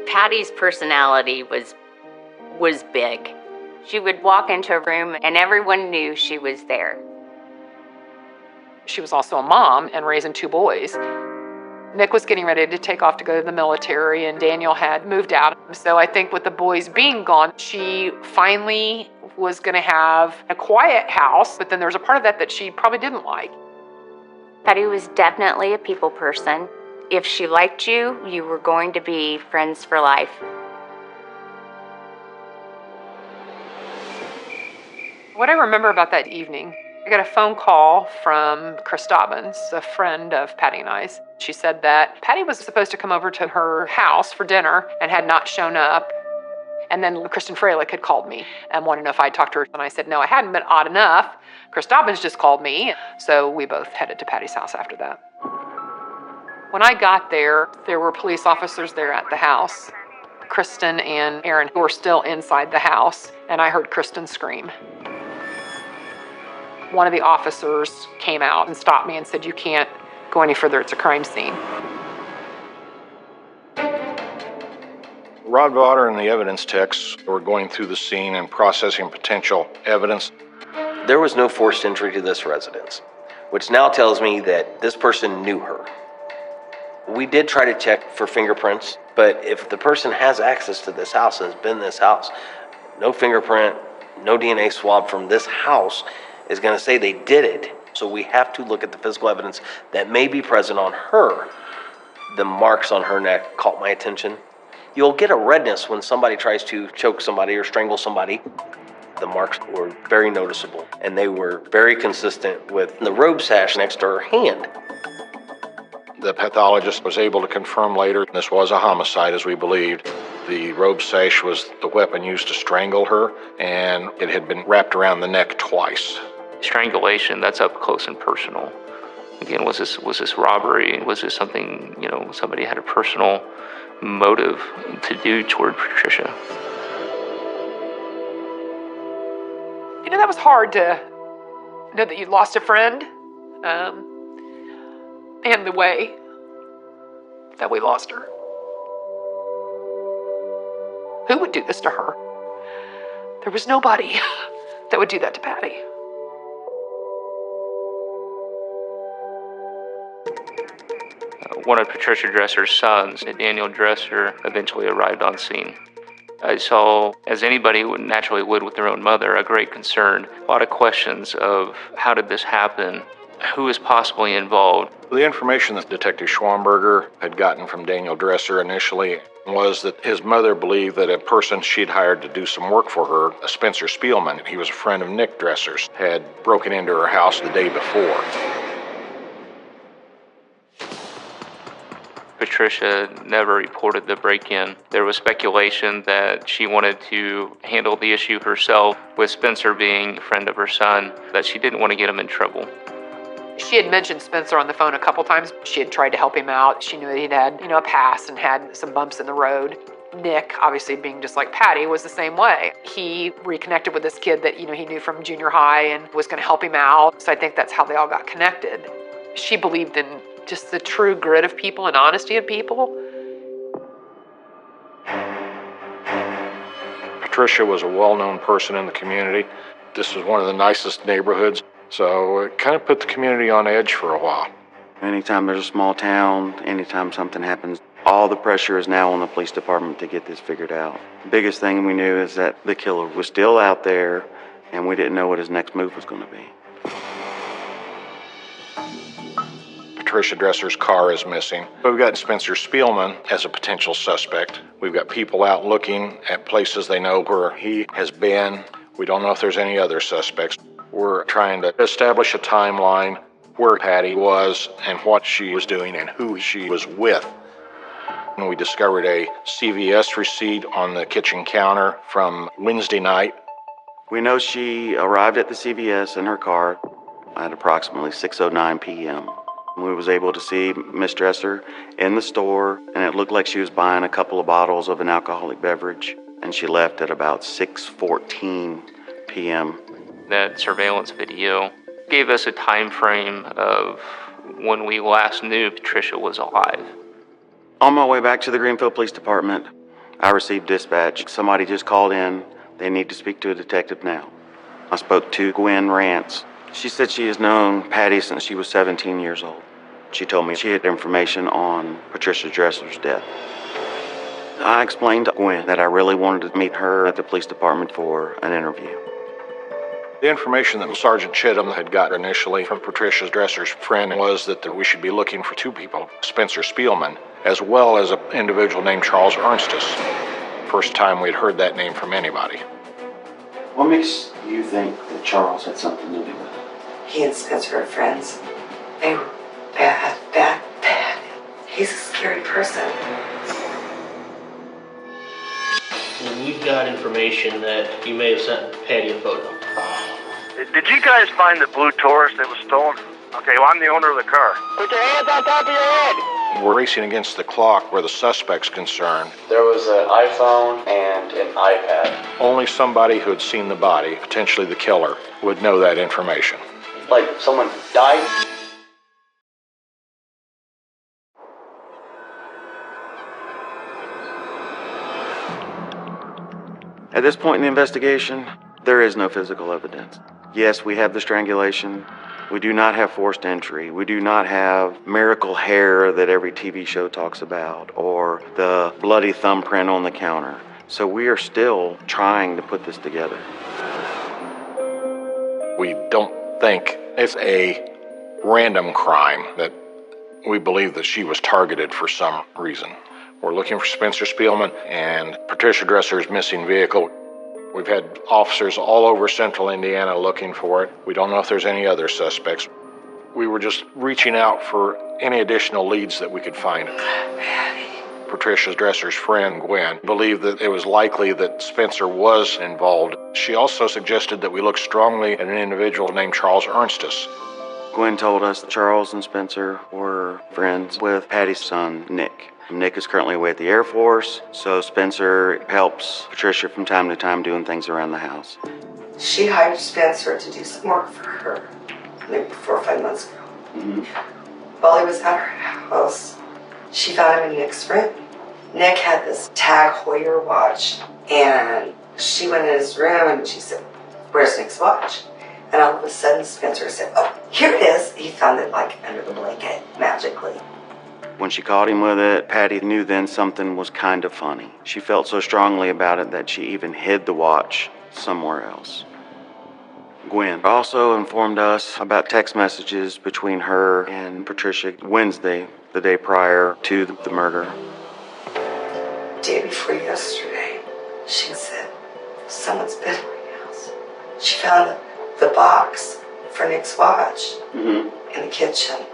Patty's personality was big. She would walk into a room and everyone knew she was there. She was also a mom and raising 2 boys. Nick was getting ready to take off to go to the military, and Daniel had moved out. So I think with the boys being gone, she finally was going to have a quiet house, but then there was a part of that she probably didn't like. Patty was definitely a people person. If she liked you, you were going to be friends for life. What I remember about that evening, I got a phone call from Chris Dobbins, a friend of Patty and I's. She said that Patty was supposed to come over to her house for dinner and had not shown up. And then Kristen Freilich had called me and wanted to know if I'd talked to her. And I said, no, I hadn't, but odd enough, Chris Dobbins just called me. So we both headed to Patty's house after that. When I got there were police officers there at the house. Kristen and Aaron were still inside the house, and I heard Kristen scream. One of the officers came out and stopped me and said, you can't go any further, it's a crime scene. Rod Vodder and the evidence techs were going through the scene and processing potential evidence. There was no forced entry to this residence, which now tells me that this person knew her. We did try to check for fingerprints, but if the person has access to this house and has been in this house, no fingerprint, no DNA swab from this house is going to say they did it. So we have to look at the physical evidence that may be present on her. The marks on her neck caught my attention. You'll get a redness when somebody tries to choke somebody or strangle somebody. The marks were very noticeable, and they were very consistent with the robe sash next to her hand. The pathologist was able to confirm later this was a homicide, as we believed. The robe sash was the weapon used to strangle her, and it had been wrapped around the neck twice. Strangulation, that's up close and personal. Again, was this robbery? Was this something, somebody had a personal motive to do toward Patricia? That was hard to know that you'd lost a friend, and the way that we lost her. Who would do this to her? There was nobody that would do that to Patty. One of Patricia Dresser's sons, Daniel Dresser, eventually arrived on scene. I saw, as anybody would naturally would with their own mother, a great concern. A lot of questions of how did this happen? Who is possibly involved? The information that Detective Schwamberger had gotten from Daniel Dresser initially was that his mother believed that a person she'd hired to do some work for her, a Spencer Spielman, he was a friend of Nick Dresser's, had broken into her house the day before. Patricia never reported the break-in. There was speculation that she wanted to handle the issue herself, with Spencer being a friend of her son, that she didn't want to get him in trouble. She had mentioned Spencer on the phone a couple times. She had tried to help him out. She knew that he'd had, a past and had some bumps in the road. Nick, obviously being just like Patty, was the same way. He reconnected with this kid that, he knew from junior high and was going to help him out. So I think that's how they all got connected. She believed in just the true grit of people and honesty of people. Patricia was a well-known person in the community. This was one of the nicest neighborhoods, so it kind of put the community on edge for a while. Anytime there's a small town, anytime something happens, all the pressure is now on the police department to get this figured out. The biggest thing we knew is that the killer was still out there, and we didn't know what his next move was going to be. Patricia Dresser's car is missing. We've got Spencer Spielman as a potential suspect. We've got people out looking at places they know where he has been. We don't know if there's any other suspects. We're trying to establish a timeline where Patty was and what she was doing and who she was with. And we discovered a CVS receipt on the kitchen counter from Wednesday night. We know she arrived at the CVS in her car at approximately 6:09 p.m. We was able to see Miss Dresser in the store, and it looked like she was buying a couple of bottles of an alcoholic beverage, and she left at about 6:14 p.m. That surveillance video gave us a time frame of when we last knew Patricia was alive. On my way back to the Greenfield Police Department, I received dispatch. Somebody just called in. They need to speak to a detective now. I spoke to Gwen Rance. She said she has known Patty since she was 17 years old. She told me she had information on Patricia Dresser's death. I explained to Gwen that I really wanted to meet her at the police department for an interview. The information that Sergeant Chittum had got initially from Patricia Dresser's friend was that we should be looking for two people, Spencer Spielman, as well as an individual named Charles Ernstus. First time we'd heard that name from anybody. What makes you think that Charles had something to do with it? He and Spencer are friends. They were bad. He's a scary person. We've got information that you may have sent Patty a photo. Did you guys find the blue Taurus that was stolen? Okay, well, I'm the owner of the car. Put your hands on top of your head. We're racing against the clock where the suspect's concerned. There was an iPhone and an iPad. Only somebody who had seen the body, potentially the killer, would know that information. Like someone died? At this point in the investigation, there is no physical evidence. Yes, we have the strangulation. We do not have forced entry. We do not have miracle hair that every TV show talks about, or the bloody thumbprint on the counter. So we are still trying to put this together. We don't think it's a random crime, that we believe that she was targeted for some reason. We're looking for Spencer Spielman and Patricia Dresser's missing vehicle. We've had officers all over central Indiana looking for it. We don't know if there's any other suspects. We were just reaching out for any additional leads that we could find. Patricia Dresser's friend, Gwen, believed that it was likely that Spencer was involved. She also suggested that we look strongly at an individual named Charles Ernstus. Gwen told us that Charles and Spencer were friends with Patty's son, Nick. Nick is currently away at the Air Force, so Spencer helps Patricia from time to time doing things around the house. She hired Spencer to do some work for her, maybe 4 or 5 months ago. While he was at her house, she found him in Nick's room. Nick had this Tag Heuer watch, and she went in his room and she said, "Where's Nick's watch?" And all of a sudden Spencer said, "Oh, here it is." He found it like under the blanket, magically. When she caught him with it, Patty knew then something was kind of funny. She felt so strongly about it that she even hid the watch somewhere else. Gwen also informed us about text messages between her and Patricia Wednesday, the day prior to the murder. Day before yesterday, she said, "Someone's been in my house." She found the box for Nick's watch in the kitchen.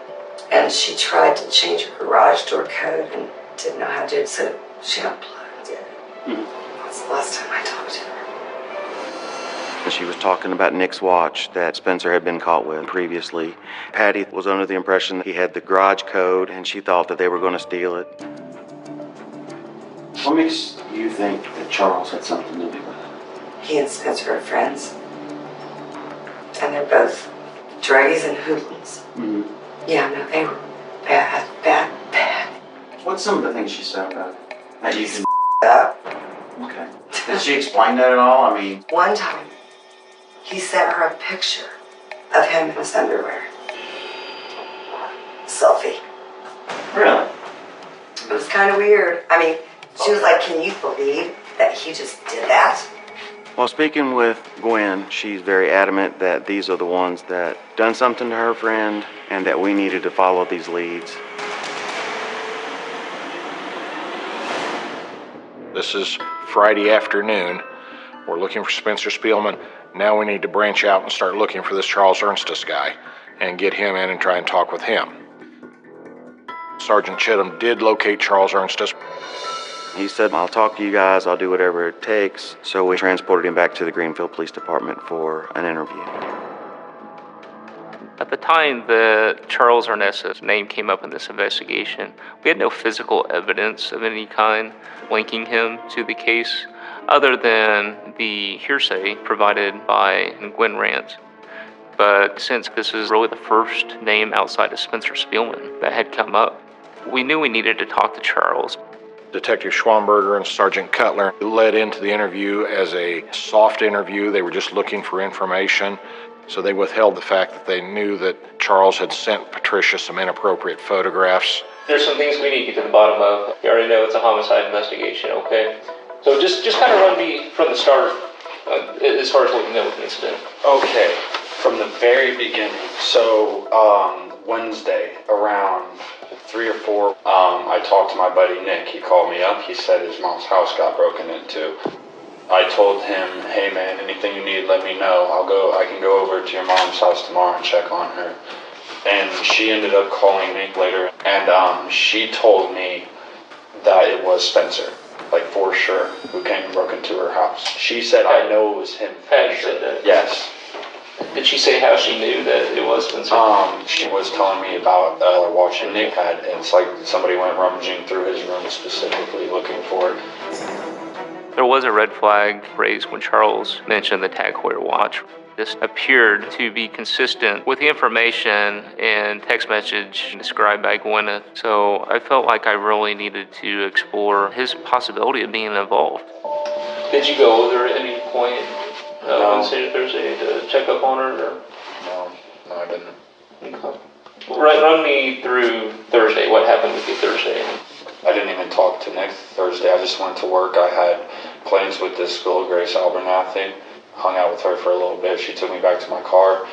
And she tried to change her garage door code and didn't know how to do it, so she unplugged it. That's the last time I talked to her. She was talking about Nick's watch that Spencer had been caught with previously. Patty was under the impression that he had the garage code, and she thought that they were going to steal it. What makes you think that Charles had something to do with it? He and Spencer are friends. And they're both druggies and hoodlums. Yeah, no, they were bad. What's some of the things she said about it? That you can up. Okay. Did she explain that at all? I mean... One time, he sent her a picture of him in his underwear. Selfie. Really? It was kind of weird. I mean, she was like, can you believe that he just did that? While speaking with Gwen, she's very adamant that these are the ones that done something to her friend and that we needed to follow these leads. This is Friday afternoon. We're looking for Spencer Spielman. Now we need to branch out and start looking for this Charles Ernstus guy and get him in and try and talk with him. Sergeant Chittum did locate Charles Ernstus. He said, I'll talk to you guys, I'll do whatever it takes. So we transported him back to the Greenfield Police Department for an interview. At the time that Charles Ernestus' name came up in this investigation, we had no physical evidence of any kind linking him to the case, other than the hearsay provided by Gwen Rant. But since this is really the first name outside of Spencer Spielman that had come up, we knew we needed to talk to Charles. Detective Schwamberger and Sergeant Cutler led into the interview as a soft interview. They were just looking for information. So they withheld the fact that they knew that Charles had sent Patricia some inappropriate photographs. There's some things we need to get to the bottom of. You already know it's a homicide investigation, okay? So just kind of run me from the start as far as what you know with the incident. Okay, from the very beginning. So Wednesday around 3 or 4, I talked to my buddy Nick. He called me up. He said his mom's house got broken into. I told him, hey man, anything you need, let me know. I can go over to your mom's house tomorrow and check on her. And she ended up calling me later, and she told me that it was Spencer, like for sure, who came and broke into her house. She said, I know it was him. Patty said that? Yes. Did she say how she knew that it was Spencer? She was telling me about watching Nick had, and it's like somebody went rummaging through his room specifically looking for it. There was a red flag raised when Charles mentioned the Tag Heuer watch. This appeared to be consistent with the information and text message described by Gwyneth, so I felt like I really needed to explore his possibility of being involved. Did you go over there at any point Wednesday or Thursday to check up on her? Or? No, I didn't. Okay. Run me through Thursday. What happened with you Thursday? I didn't even talk to Nick Thursday. I just went to work. I had plans with this girl, Grace Abernathy. Hung out with her for a little bit. She took me back to my car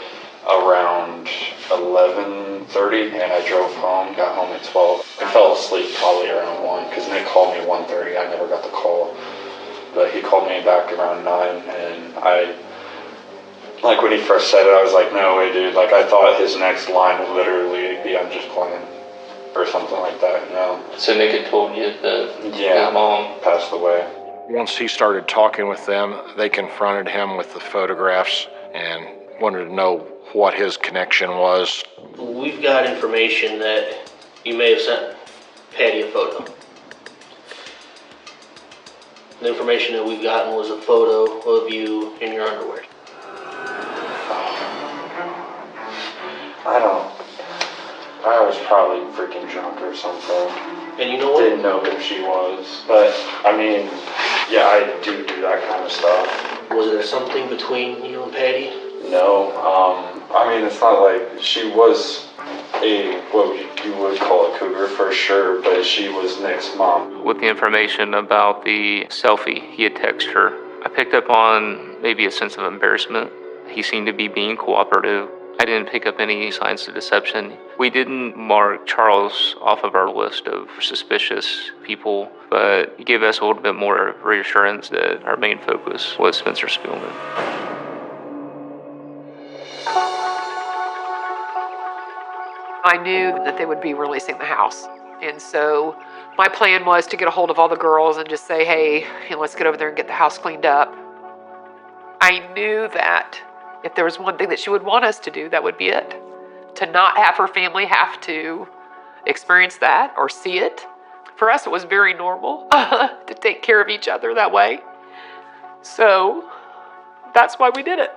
around 11:30, and I drove home. Got home at 12. I fell asleep probably around 1 because Nick called me 1:30. I never got the call, but he called me back around 9, and like when he first said it, I was like, no way, dude. Like I thought his next line would literally be, I'm just playing. Or something like that, you know. So Nick had told you that his mom passed away. Once he started talking with them, they confronted him with the photographs and wanted to know what his connection was. We've got information that you may have sent Patty a photo. The information that we've gotten was a photo of you in your underwear. I was probably freaking drunk or something. And you know what? Didn't know who she was. But, I mean, yeah, I do that kind of stuff. Was there something between you and Patty? No. I mean, it's not like she was what you would call a cougar for sure, but she was Nick's mom. With the information about the selfie he had texted her, I picked up on maybe a sense of embarrassment. He seemed to be being cooperative. I didn't pick up any signs of deception. We didn't mark Charles off of our list of suspicious people, but it gave us a little bit more reassurance that our main focus was Spencer Spielman. I knew that they would be releasing the house. And so my plan was to get a hold of all the girls and just say, hey, let's get over there and get the house cleaned up. I knew that if there was one thing that she would want us to do, that would be it. To not have her family have to experience that or see it. For us, it was very normal to take care of each other that way. So that's why we did it.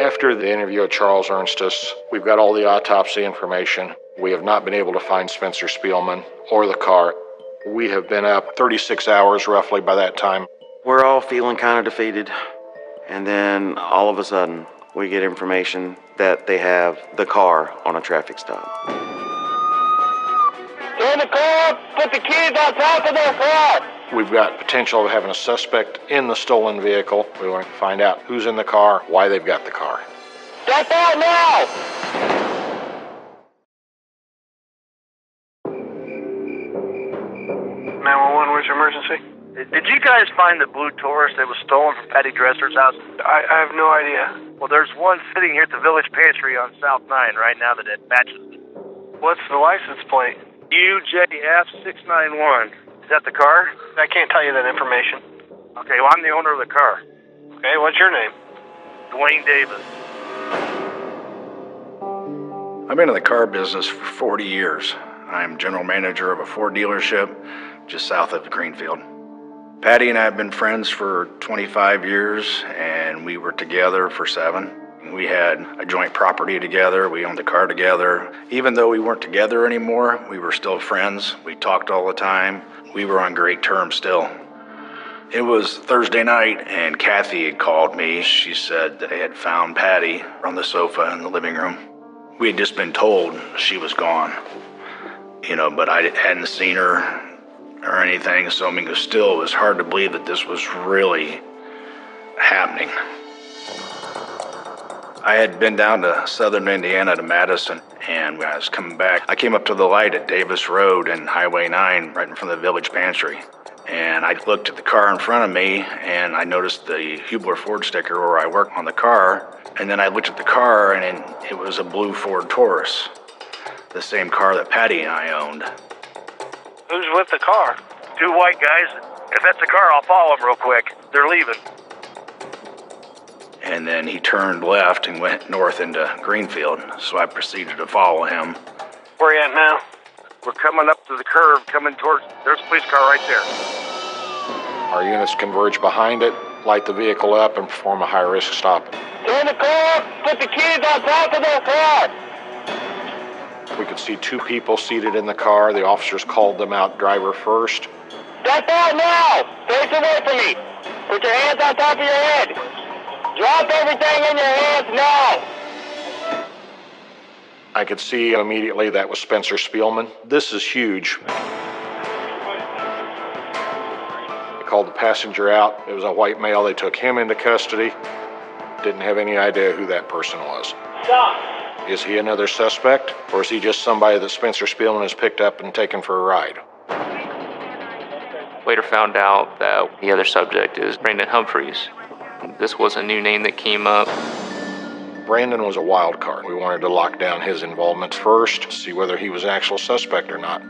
After the interview of Charles Ernstus, we've got all the autopsy information. We have not been able to find Spencer Spielman or the car. We have been up 36 hours roughly by that time. We're all feeling kind of defeated. And then all of a sudden, we get information that they have the car on a traffic stop. Turn the car, put the kids on top of their car. We've got potential of having a suspect in the stolen vehicle. We want to find out who's in the car, why they've got the car. Step out now! 911, where's your emergency? Did you guys find the blue Taurus that was stolen from Patty Dresser's house? I have no idea. Well, there's one sitting here at the village pantry on South 9 right now that it matches. What's the license plate? UJF691. Is that the car? I can't tell you that information. Okay, well, I'm the owner of the car. Okay, what's your name? Dwayne Davis. I've been in the car business for 40 years. I'm general manager of a Ford dealership just south of Greenfield. Patty and I have been friends for 25 years, and we were together for 7. We had a joint property together. We owned the car together. Even though we weren't together anymore, we were still friends. We talked all the time. We were on great terms still. It was Thursday night, and Kathy had called me. She said they had found Patty on the sofa in the living room. We had just been told she was gone, but I hadn't seen her or anything, so it was hard to believe that this was really happening. I had been down to southern Indiana to Madison, and when I was coming back, I came up to the light at Davis Road and Highway 9 right in front of the village pantry. And I looked at the car in front of me, and I noticed the Hubler Ford sticker where I work on the car. And then I looked at the car, and it was a blue Ford Taurus, the same car that Patty and I owned. Who's with the car? 2 white guys. If that's the car, I'll follow them real quick. They're leaving. And then he turned left and went north into Greenfield, so I proceeded to follow him. Where are you at now? We're coming up to the curve, coming towards... There's a police car right there. Our units converge behind it, light the vehicle up, and perform a high-risk stop. Turn the car, put the kids on top of their car. We could see 2 people seated in the car. The officers called them out, driver first. Step out now! Face away from me! Put your hands on top of your head! Drop everything in your hands now! I could see immediately that was Spencer Spielman. This is huge. They called the passenger out. It was a white male. They took him into custody. Didn't have any idea who that person was. Stop! Is he another suspect, or is he just somebody that Spencer Spielman has picked up and taken for a ride? Later found out that the other subject is Brandon Humphreys. This was a new name that came up. Brandon was a wild card. We wanted to lock down his involvement first, see whether he was an actual suspect or not.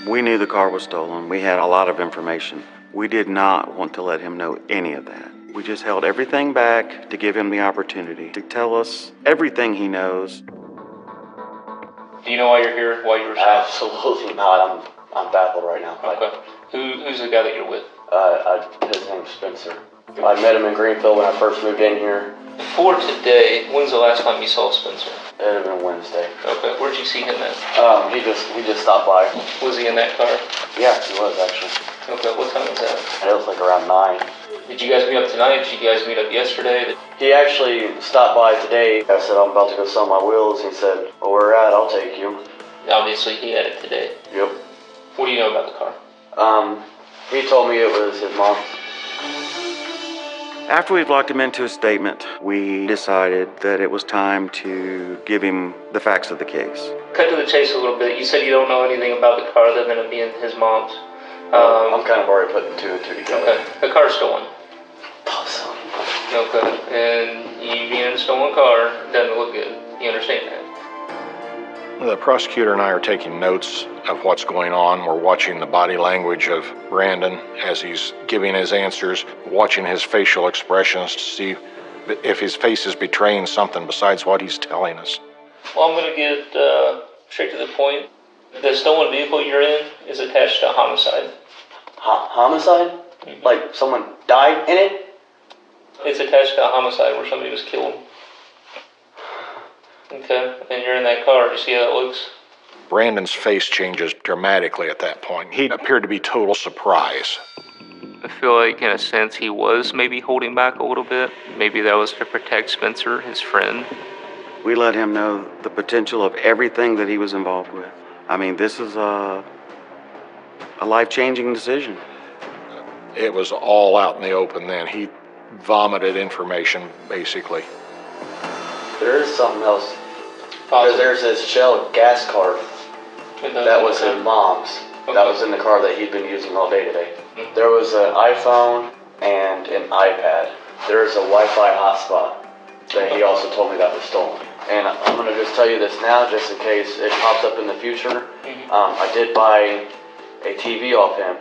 We knew the car was stolen. We had a lot of information. We did not want to let him know any of that. We just held everything back to give him the opportunity to tell us everything he knows. Do you know why you're here? Why you were shot? Absolutely not. I'm baffled right now. Okay. Who's the guy that you're with? His name's Spencer. I met him in Greenfield when I first moved in here. For today, when's the last time you saw Spencer? It had been Wednesday. Okay. Where'd you see him at? He just stopped by. Was he in that car? Yeah, he was actually. Okay. What time was that? It was like around 9. Did you guys meet up tonight? Did you guys meet up yesterday? He actually stopped by today. I said, I'm about to go sell my wheels. He said, well, where we're at, I'll take you. Obviously, he had it today. Yep. What do you know about the car? He told me it was his mom's. After we'd locked him into a statement, we decided that it was time to give him the facts of the case. Cut to the chase a little bit. You said you don't know anything about the car other than it being his mom's. I'm kind of already putting two and two together. Okay. The car's stolen. Awesome. Okay. And you being in a stolen car doesn't look good. You understand that? The prosecutor and I are taking notes of what's going on. We're watching the body language of Brandon as he's giving his answers, watching his facial expressions to see if his face is betraying something besides what he's telling us. Well, I'm going to get straight to the point. The stolen vehicle you're in is attached to a homicide. Homicide? Mm-hmm. Like someone died in it? It's attached to a homicide where somebody was killed. Okay, and you're in that car. You see how it looks? Brandon's face changes dramatically at that point. He appeared to be total surprise. I feel like, in a sense, he was maybe holding back a little bit. Maybe that was to protect Spencer, his friend. We let him know the potential of everything that he was involved with. I mean, this is a life-changing decision. It was all out in the open then. He vomited information, basically. There is something else. Because there's this Shell gas card that was his mom's. Okay. That was in the car that he'd been using all day today. Mm-hmm. There was an iPhone and an iPad. There's a Wi-Fi hotspot that he also told me that was stolen. And I'm going to just tell you this now, just in case it pops up in the future. Mm-hmm. I did buy a TV off him.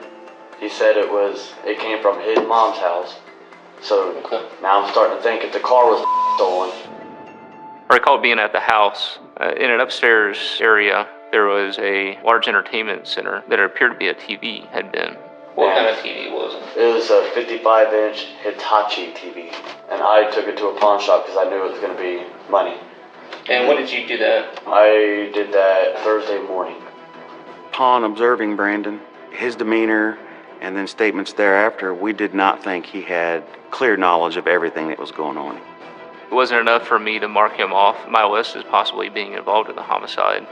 He said it came from his mom's house. So now I'm starting to think if the car was stolen. I recall being at the house. In an upstairs area, there was a large entertainment center that appeared to be a TV had been. What kind of TV was it? It was a 55-inch Hitachi TV. And I took it to a pawn shop because I knew it was going to be money. And when did you do that? I did that Thursday morning. Upon observing Brandon, his demeanor, and then statements thereafter, we did not think he had clear knowledge of everything that was going on. It wasn't enough for me to mark him off my list as possibly being involved in the homicide.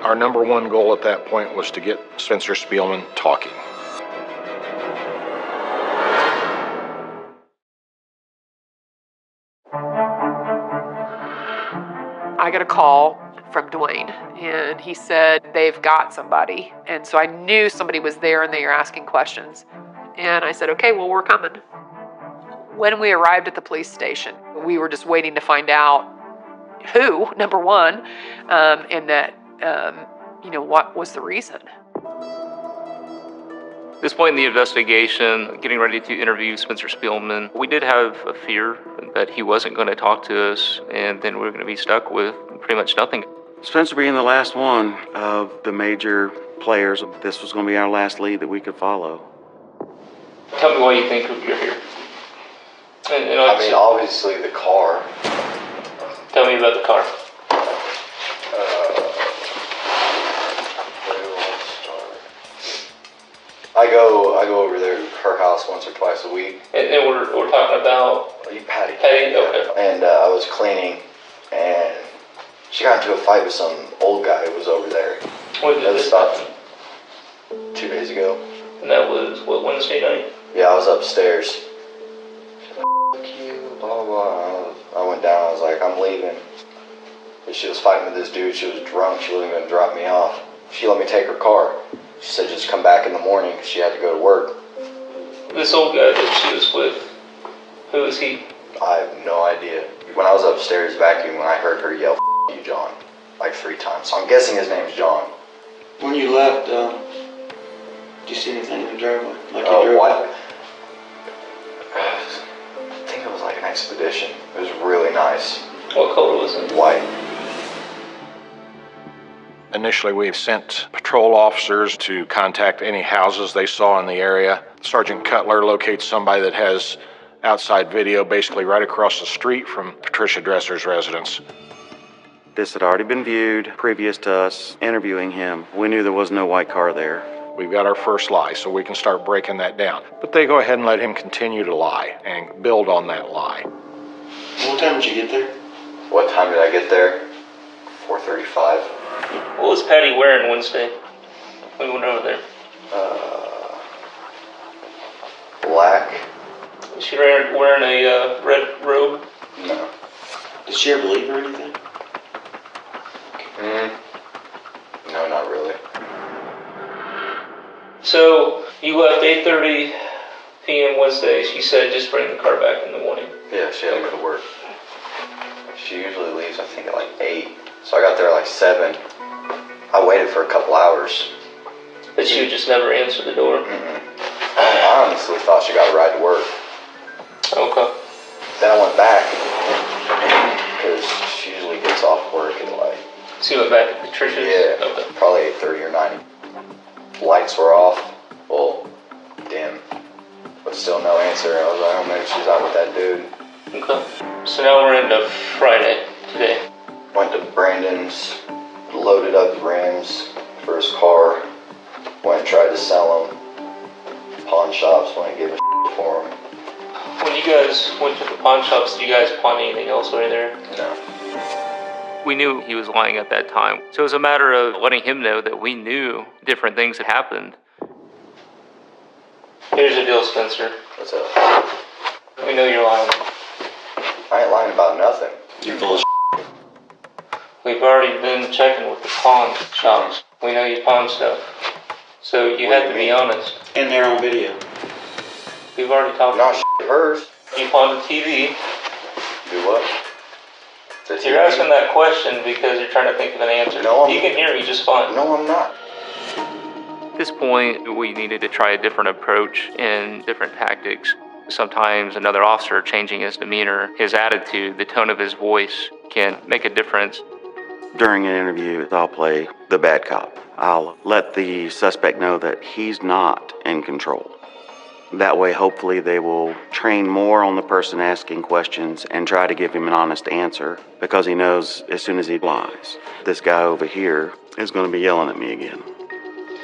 Our number one goal at that point was to get Spencer Spielman talking. I got a call from Dwayne, and he said they've got somebody. And so I knew somebody was there and they were asking questions. And I said, okay, well, we're coming. When we arrived at the police station, we were just waiting to find out who, number one, and that, what was the reason. At this point in the investigation, getting ready to interview Spencer Spielman, we did have a fear that he wasn't going to talk to us, and then we were going to be stuck with pretty much nothing. Spencer being the last one of the major players, this was going to be our last lead that we could follow. Tell me why you think you're here. I mean, obviously the car. Tell me about the car. I go over there to her house once or twice a week. And we're talking about Patty. Patty, okay. And I was cleaning, and she got into a fight with some old guy who was over there. When did this happen? 2 days ago. And that was Wednesday night? Yeah, I was upstairs. She's like, "Fuck you," blah blah blah. I went down. I was like, "I'm leaving." But she was fighting with this dude. She was drunk. She wasn't gonna drop me off. She let me take her car. She said just come back in the morning because she had to go to work. This old guy that she was with, who is he? I have no idea. When I was upstairs vacuuming, I heard her yell, "F you, John," like 3 times. So I'm guessing his name's John. When you left, did you see anything in the driveway? What? I think it was like an Expedition. It was really nice. What color was it? White. Initially, we sent patrol officers to contact any houses they saw in the area. Sergeant Cutler locates somebody that has outside video basically right across the street from Patricia Dresser's residence. This had already been viewed previous to us interviewing him. We knew there was no white car there. We've got our first lie, so we can start breaking that down. But they go ahead and let him continue to lie and build on that lie. What time did you get there? What time did I get there? 4:35. What was Patty wearing Wednesday when we went over there? Black. Was she wearing a red robe? No. Did she ever leave or anything? No, not really. So, You left 8:30 p.m. Wednesday. She said just bring the car back in the morning. Yeah, she had to go to work. She usually leaves, I think, at like 8. So I got there at like 7. I waited for a couple hours. But she would just never answer the door? I honestly thought she got a ride to work. Okay. Then I went back, because she usually gets off work at like... So you went back to Patricia's? Yeah, okay. Probably 8:30 or 9. Lights were off, well, dim, but still no answer. I was like, oh, maybe she's out with that dude. Okay. So now we're into Friday today. Went to Brandon's, loaded up the rims for his car, went and tried to sell them. Pawn shops wouldn't give a shit for them. When you guys went to the pawn shops, did you guys pawn anything else over there? No. We knew he was lying at that time. So it was a matter of letting him know that we knew different things had happened. Here's the deal, Spencer. What's up? We know you're lying. I ain't lying about nothing. You're full of shit. We've already been checking with the pawn shops. We know you pawn stuff. So you had to be honest. And they're on video. We've already talked Not about shit hers. You pawned the TV. Do what? The So you're asking that question because you're trying to think of an answer. No, you can hear me just fine. No, I'm not. At this point, we needed to try a different approach and different tactics. Sometimes another officer changing his demeanor, his attitude, the tone of his voice can make a difference. During an interview, I'll play the bad cop. I'll let the suspect know that he's not in control. That way, hopefully, they will train more on the person asking questions and try to give him an honest answer, because he knows as soon as he lies, this guy over here is going to be yelling at me again.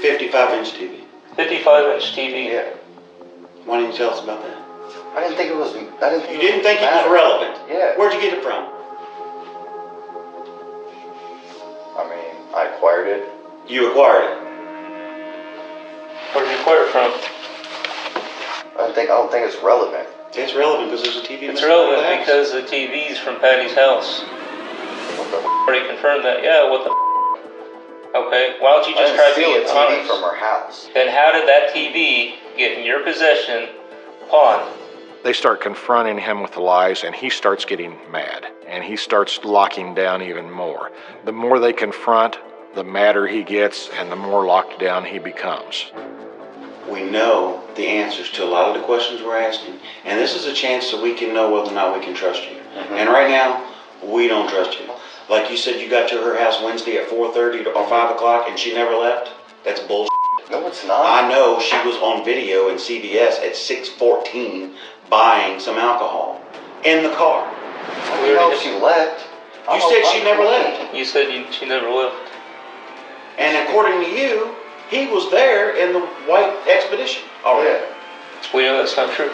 55-inch TV. 55-inch TV? Yeah. Why didn't you tell us about that? I didn't think it was... You didn't think it was relevant? Yeah. Where'd you get it from? I mean, I acquired it. You acquired it. Where did you acquire it from? I don't think it's relevant. It's relevant because there's a TV. It's relevant because the TV's from Patty's house. Already confirmed that. Yeah, what the Okay, why don't you just try to be honest? I didn't steal a TV from her house. Then how did that TV get in your possession pawned? They start confronting him with the lies, and he starts getting mad, and he starts locking down even more. The more they confront, the madder he gets, and the more locked down he becomes. We know the answers to a lot of the questions we're asking, and this is a chance so we can know whether or not we can trust you. And right now, we don't trust you. Like you said, you got to her house Wednesday at 4:30 or 5 o'clock, and she never left? That's bullshit. No, it's not. I know she was on video in CBS at 6:14 buying some alcohol in the car. I don't know if she left. You said she never left. You said she never left. And according to you, he was there in the white Expedition already. We know that's not true.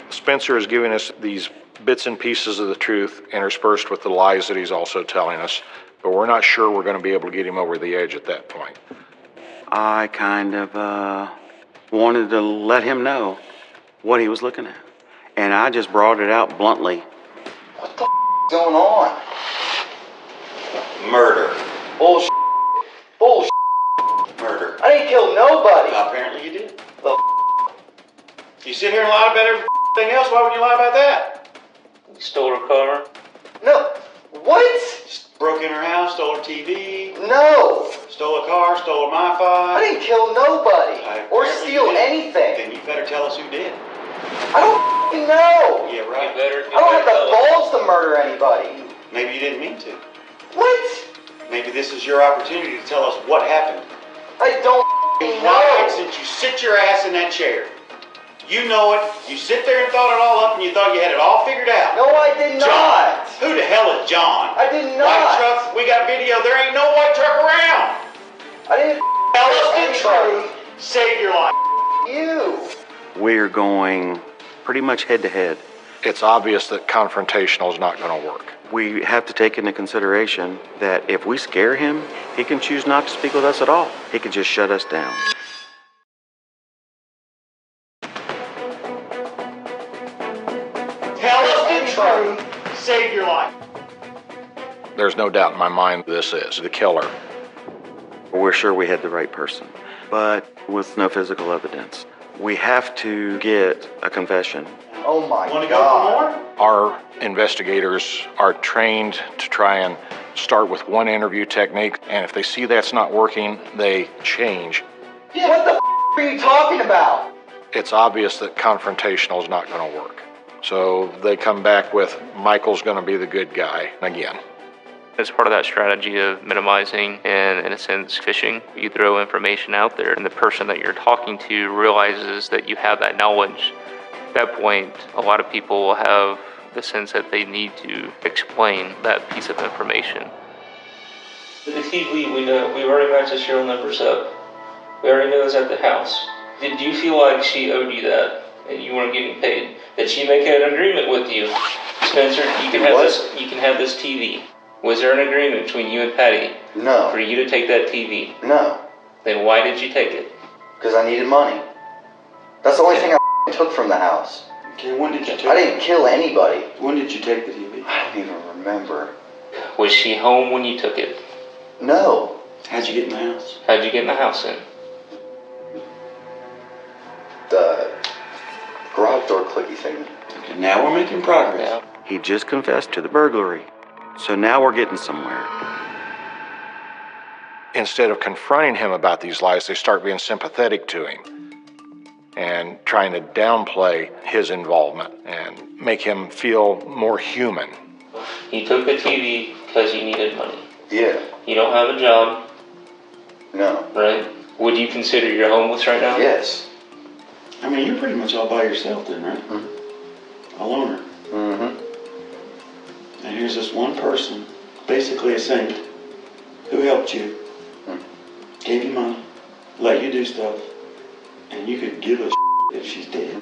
Spencer is giving us these bits and pieces of the truth interspersed with the lies that he's also telling us, but we're not sure we're going to be able to get him over the edge at that point. I kind of wanted to let him know what he was looking at, and I just brought it out bluntly. What the is going on? Murder. Bullshit. Bullshit. Murder. I didn't kill nobody. Apparently you did. The You sit here and lie about everything else, why would you lie about that? You stole her car? No. What? Broke in her house, stole her TV. No. Stole a car, stole her Wi-Fi. I didn't kill nobody. Or steal anything. Then you better tell us who did. I don't f***ing know. Yeah, right. I don't have the balls to murder anybody. Maybe you didn't mean to. What? Maybe this is your opportunity to tell us what happened. I don't Why, know. since you sit your ass in that chair. You know it. You sit there and thought it all up and you thought you had it all figured out. No, I did not. John. Who the hell is John? I did not. White truck. We got video. There ain't no white truck around. I didn't Tell us the truth. Save your life. You. We're going pretty much head to head. It's obvious that confrontational is not going to work. We have to take into consideration that if we scare him, he can choose not to speak with us at all. He can just shut us down. Tell us the truth. Save your life. There's no doubt in my mind this is the killer. We're sure we had the right person. but with no physical evidence. We have to get a confession. Oh my God. Our investigators are trained to try and start with one interview technique, and if they see that's not working, they change. Yeah, what the are you talking about? It's obvious that confrontational is not going to work. So they come back with, Michael's going to be the good guy again. As part of that strategy of minimizing and, in a sense, fishing, you throw information out there, and the person that you're talking to realizes that you have that knowledge. At that point, a lot of people will have the sense that they need to explain that piece of information. The TV, we know, we've already matched the serial numbers up. We already know it's at the house. Did you feel like she owed you that and you weren't getting paid? Did she make an agreement with you? Spencer, you can have this TV. Was there an agreement between you and Patty? No. For you to take that TV? No. Then why did you take it? Because I needed money. That's the only thing I took from the house. Okay, when did you take I didn't kill anybody. When did you take the TV? I don't even remember. Was she home when you took it? No. How'd you get in the house? How'd you get in the house then? The garage door clicky thing. Okay, now we're making progress. Yeah. He just confessed to the burglary. So now we're getting somewhere. Instead of confronting him about these lies, they start being sympathetic to him and trying to downplay his involvement and make him feel more human. You took the TV because you needed money. Yeah. You don't have a job. No. Right? Would you consider you're homeless right now? Yes. I mean, you're pretty much all by yourself then, right? Mm-hmm. A loner. Mm-hmm. And here's this one person, basically a saint, who helped you, gave you money, let you do stuff, and you could give a if she's dead.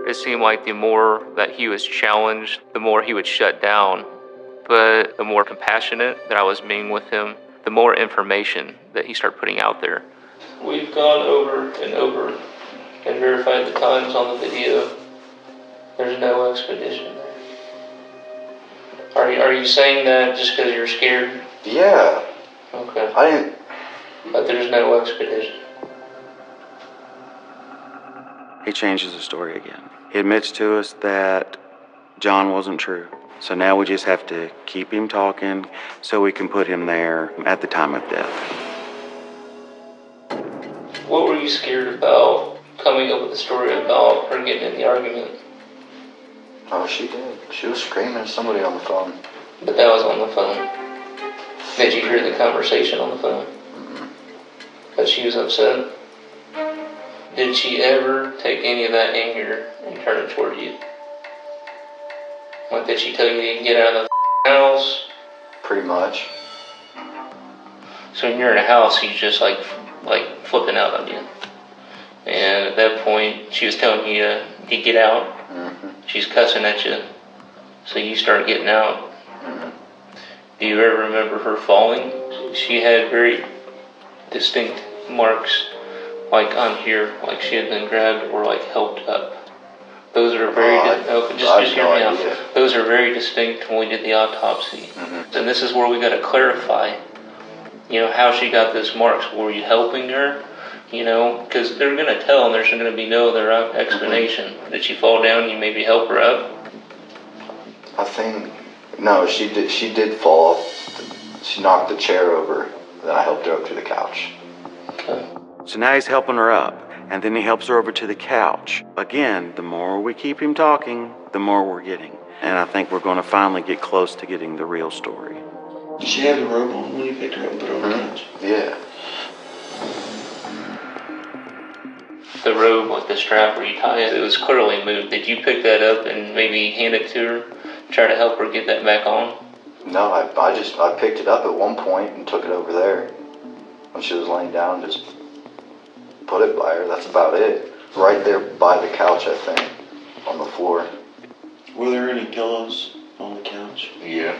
It seemed like the more that he was challenged, the more he would shut down. But the more compassionate that I was being with him, the more information that he started putting out there. We've gone over and over and verified the times on the video. There's no expedition there. Are you saying that just because you're scared? Yeah. Okay. I didn't. But there's no expedition. He changes the story again. He admits to us that John wasn't true. So now we just have to keep him talking so we can put him there at the time of death. What were you scared about coming up with a story about her getting in the argument? Oh, she did. She was screaming at somebody on the phone. But that was on the phone. Did you hear the conversation on the phone? Mm-hmm. That she was upset? Did she ever take any of that anger and turn it toward you? Like, did she tell you to get out of the house? Pretty much. So when you're in a house, she's just like flipping out on you. And at that point, she was telling you to get out. Mm-hmm. She's cussing at you. So you start getting out. Mm-hmm. Do you ever remember her falling? She had very distinct marks, like on here, like she had been grabbed or like helped up. Those are very just hear me out. Those are very distinct when we did the autopsy. Mm-hmm. And this is where we got to clarify, how she got those marks. Were you helping her? Because they're going to tell, and there's going to be no other explanation. Mm-hmm. Did she fall down? You maybe help her up. I think no. She did fall. She knocked the chair over. Then I helped her up to the couch. Okay. So now he's helping her up. And then he helps her over to the couch. Again, the more we keep him talking, the more we're getting. And I think we're going to finally get close to getting the real story. Did she have the robe on when you picked her up and put her on the couch? Yeah. The robe with the strap where you tie it, it was clearly moved. Did you pick that up and maybe hand it to her, try to help her get that back on? No, I picked it up at one point and took it over there. When she was laying down, just put it by her. That's about it. Right there by the couch, I think, on the floor. Were there any pillows on the couch? Yeah.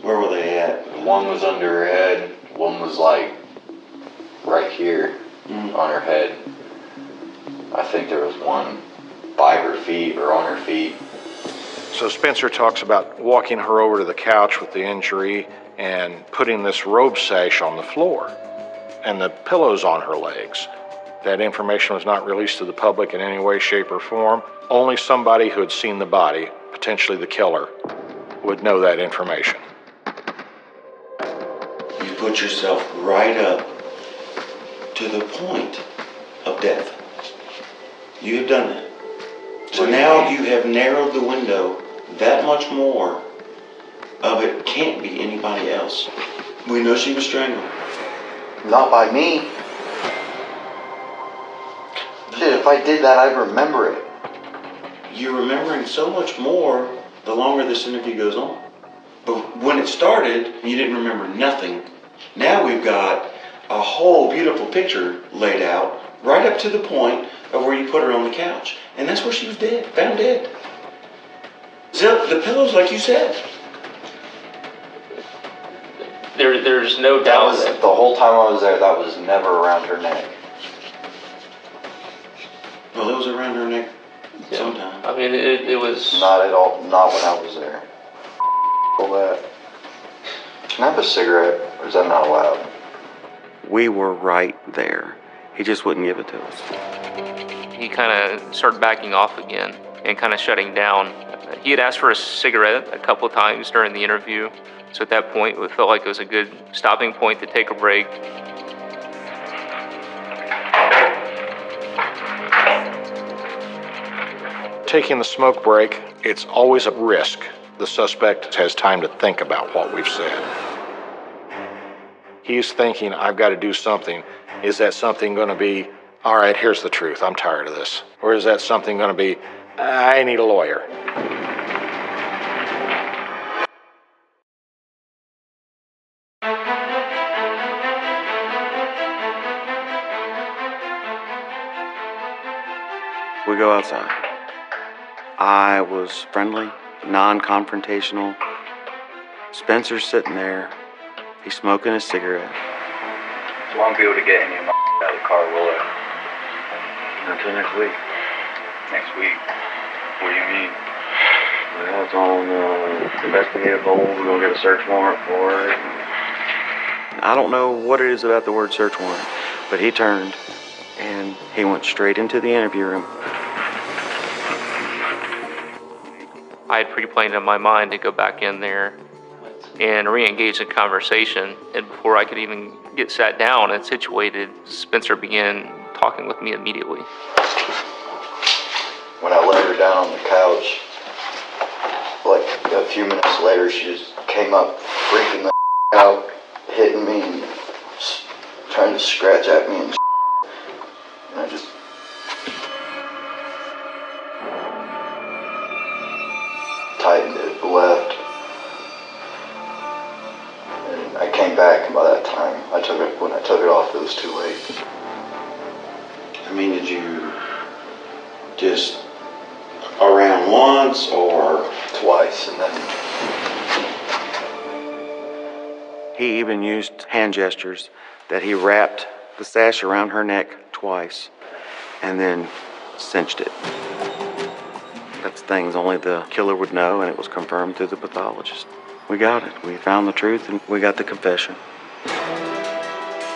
Where were they at? One was under her head. One was like right here on her head. I think there was one by her feet or on her feet. So Spencer talks about walking her over to the couch with the injury and putting this robe sash on the floor and the pillows on her legs. That information was not released to the public in any way, shape, or form. Only somebody who had seen the body, potentially the killer, would know that information. You put yourself right up to the point of death. You have done that. So now you have narrowed the window that much more of it can't be anybody else. We know she was strangled. Not by me. Shit, if I did that, I'd remember it. You're remembering so much more the longer this interview goes on. But when it started, you didn't remember nothing. Now we've got a whole beautiful picture laid out right up to the point of where you put her on the couch. And that's where she was dead, found dead. The pillows, like you said. There's no doubt that the whole time I was there, that was never around her neck. Well, it was around her neck sometime. I mean, it was... Not at all, not when I was there. All that. Can I have a cigarette, or is that not allowed? We were right there. He just wouldn't give it to us. He kind of started backing off again and kind of shutting down. He had asked for a cigarette a couple of times during the interview. So at that point, it felt like it was a good stopping point to take a break. Taking the smoke break, it's always a risk. The suspect has time to think about what we've said. He's thinking, I've got to do something. Is that something going to be, all right, here's the truth, I'm tired of this? Or is that something going to be, I need a lawyer? We go outside. I was friendly, non-confrontational. Spencer's sitting there. He's smoking a cigarette. So I won't be able to get any of my out of the car, will I? Until next week. Next week? What do you mean? Well, it's on investigative hold. We're going to get a search warrant for it. I don't know what it is about the word search warrant, but he turned and he went straight into the interview room. I had pre-planned in my mind to go back in there and re-engage the conversation. And before I could even get sat down and situated, Spencer began talking with me immediately. When I laid her down on the couch, like a few minutes later, she just came up freaking the out, hitting me and trying to scratch at me and I just... tightened it left. And I came back, and by that time, when I took it off, it was too late. I mean, did you just around once or twice, and then He even used hand gestures that he wrapped the sash around her neck twice and then cinched it. That's things only the killer would know, and it was confirmed through the pathologist. We got it. We found the truth, and we got the confession.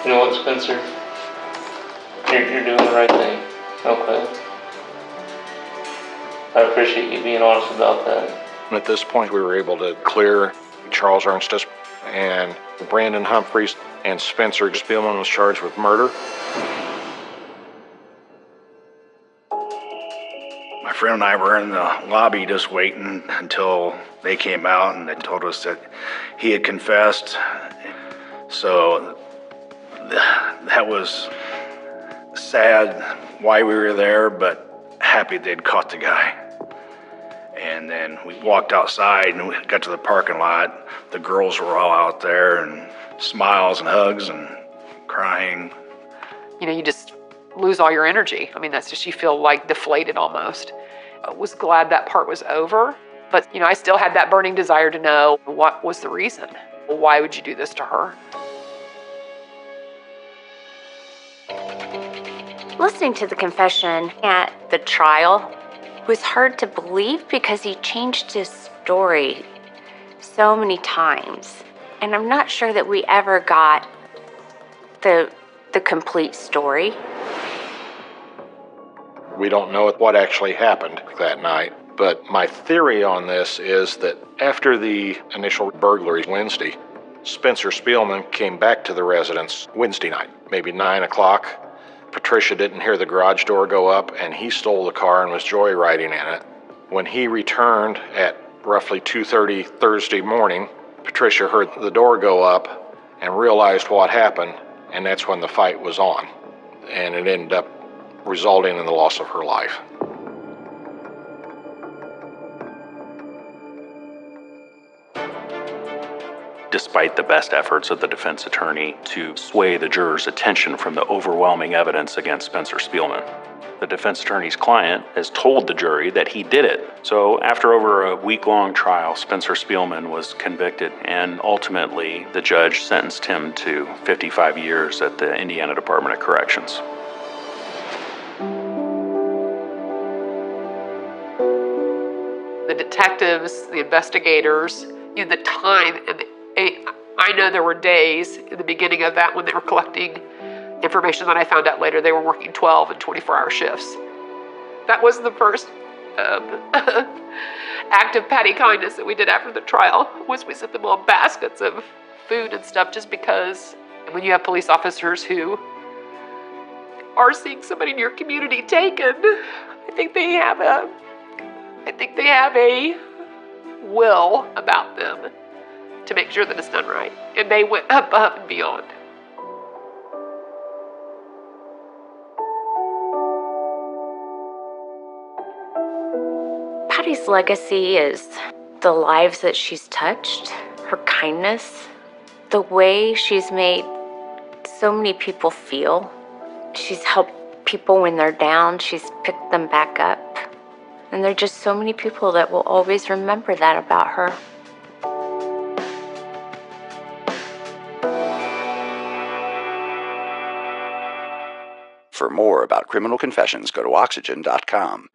You know what, Spencer? You're doing the right thing. Okay. I appreciate you being honest about that. At this point, we were able to clear Charles Ernstus and Brandon Humphreys, and Spencer Spielman was charged with murder. My friend and I were in the lobby just waiting until they came out, and they told us that he had confessed. So that was sad why we were there, but happy they'd caught the guy. And then we walked outside and we got to the parking lot. The girls were all out there, and smiles and hugs and crying. You know, you just lose all your energy. I mean, that's just, you feel like deflated almost. I was glad that part was over, but you know, I still had that burning desire to know what was the reason. Why would you do this to her? Listening to the confession at the trial was hard to believe because he changed his story so many times. And I'm not sure that we ever got the complete story. We don't know what actually happened that night, but my theory on this is that after the initial burglary Wednesday, Spencer Spielman came back to the residence Wednesday night, maybe 9 o'clock. Patricia didn't hear the garage door go up, and he stole the car and was joyriding in it. When he returned at roughly 2:30 Thursday morning, Patricia heard the door go up and realized what happened, and that's when the fight was on. And it ended up resulting in the loss of her life. Despite the best efforts of the defense attorney to sway the jurors' attention from the overwhelming evidence against Spencer Spielman, the defense attorney's client has told the jury that he did it. So after over a week-long trial, Spencer Spielman was convicted, and ultimately the judge sentenced him to 55 years at the Indiana Department of Corrections. The detectives, the investigators, the time, and I know there were days in the beginning of that when they were collecting information that I found out later. They were working 12 and 24-hour shifts. That was the first act of petty kindness that we did after the trial, was we sent them all baskets of food and stuff, just because when you have police officers who are seeing somebody in your community taken, I think they have a will about them to make sure that it's done right. And they went above and beyond. Patty's legacy is the lives that she's touched, her kindness, the way she's made so many people feel. She's helped people when they're down. She's picked them back up. And there are just so many people that will always remember that about her. For more about Criminal Confessions, go to Oxygen.com.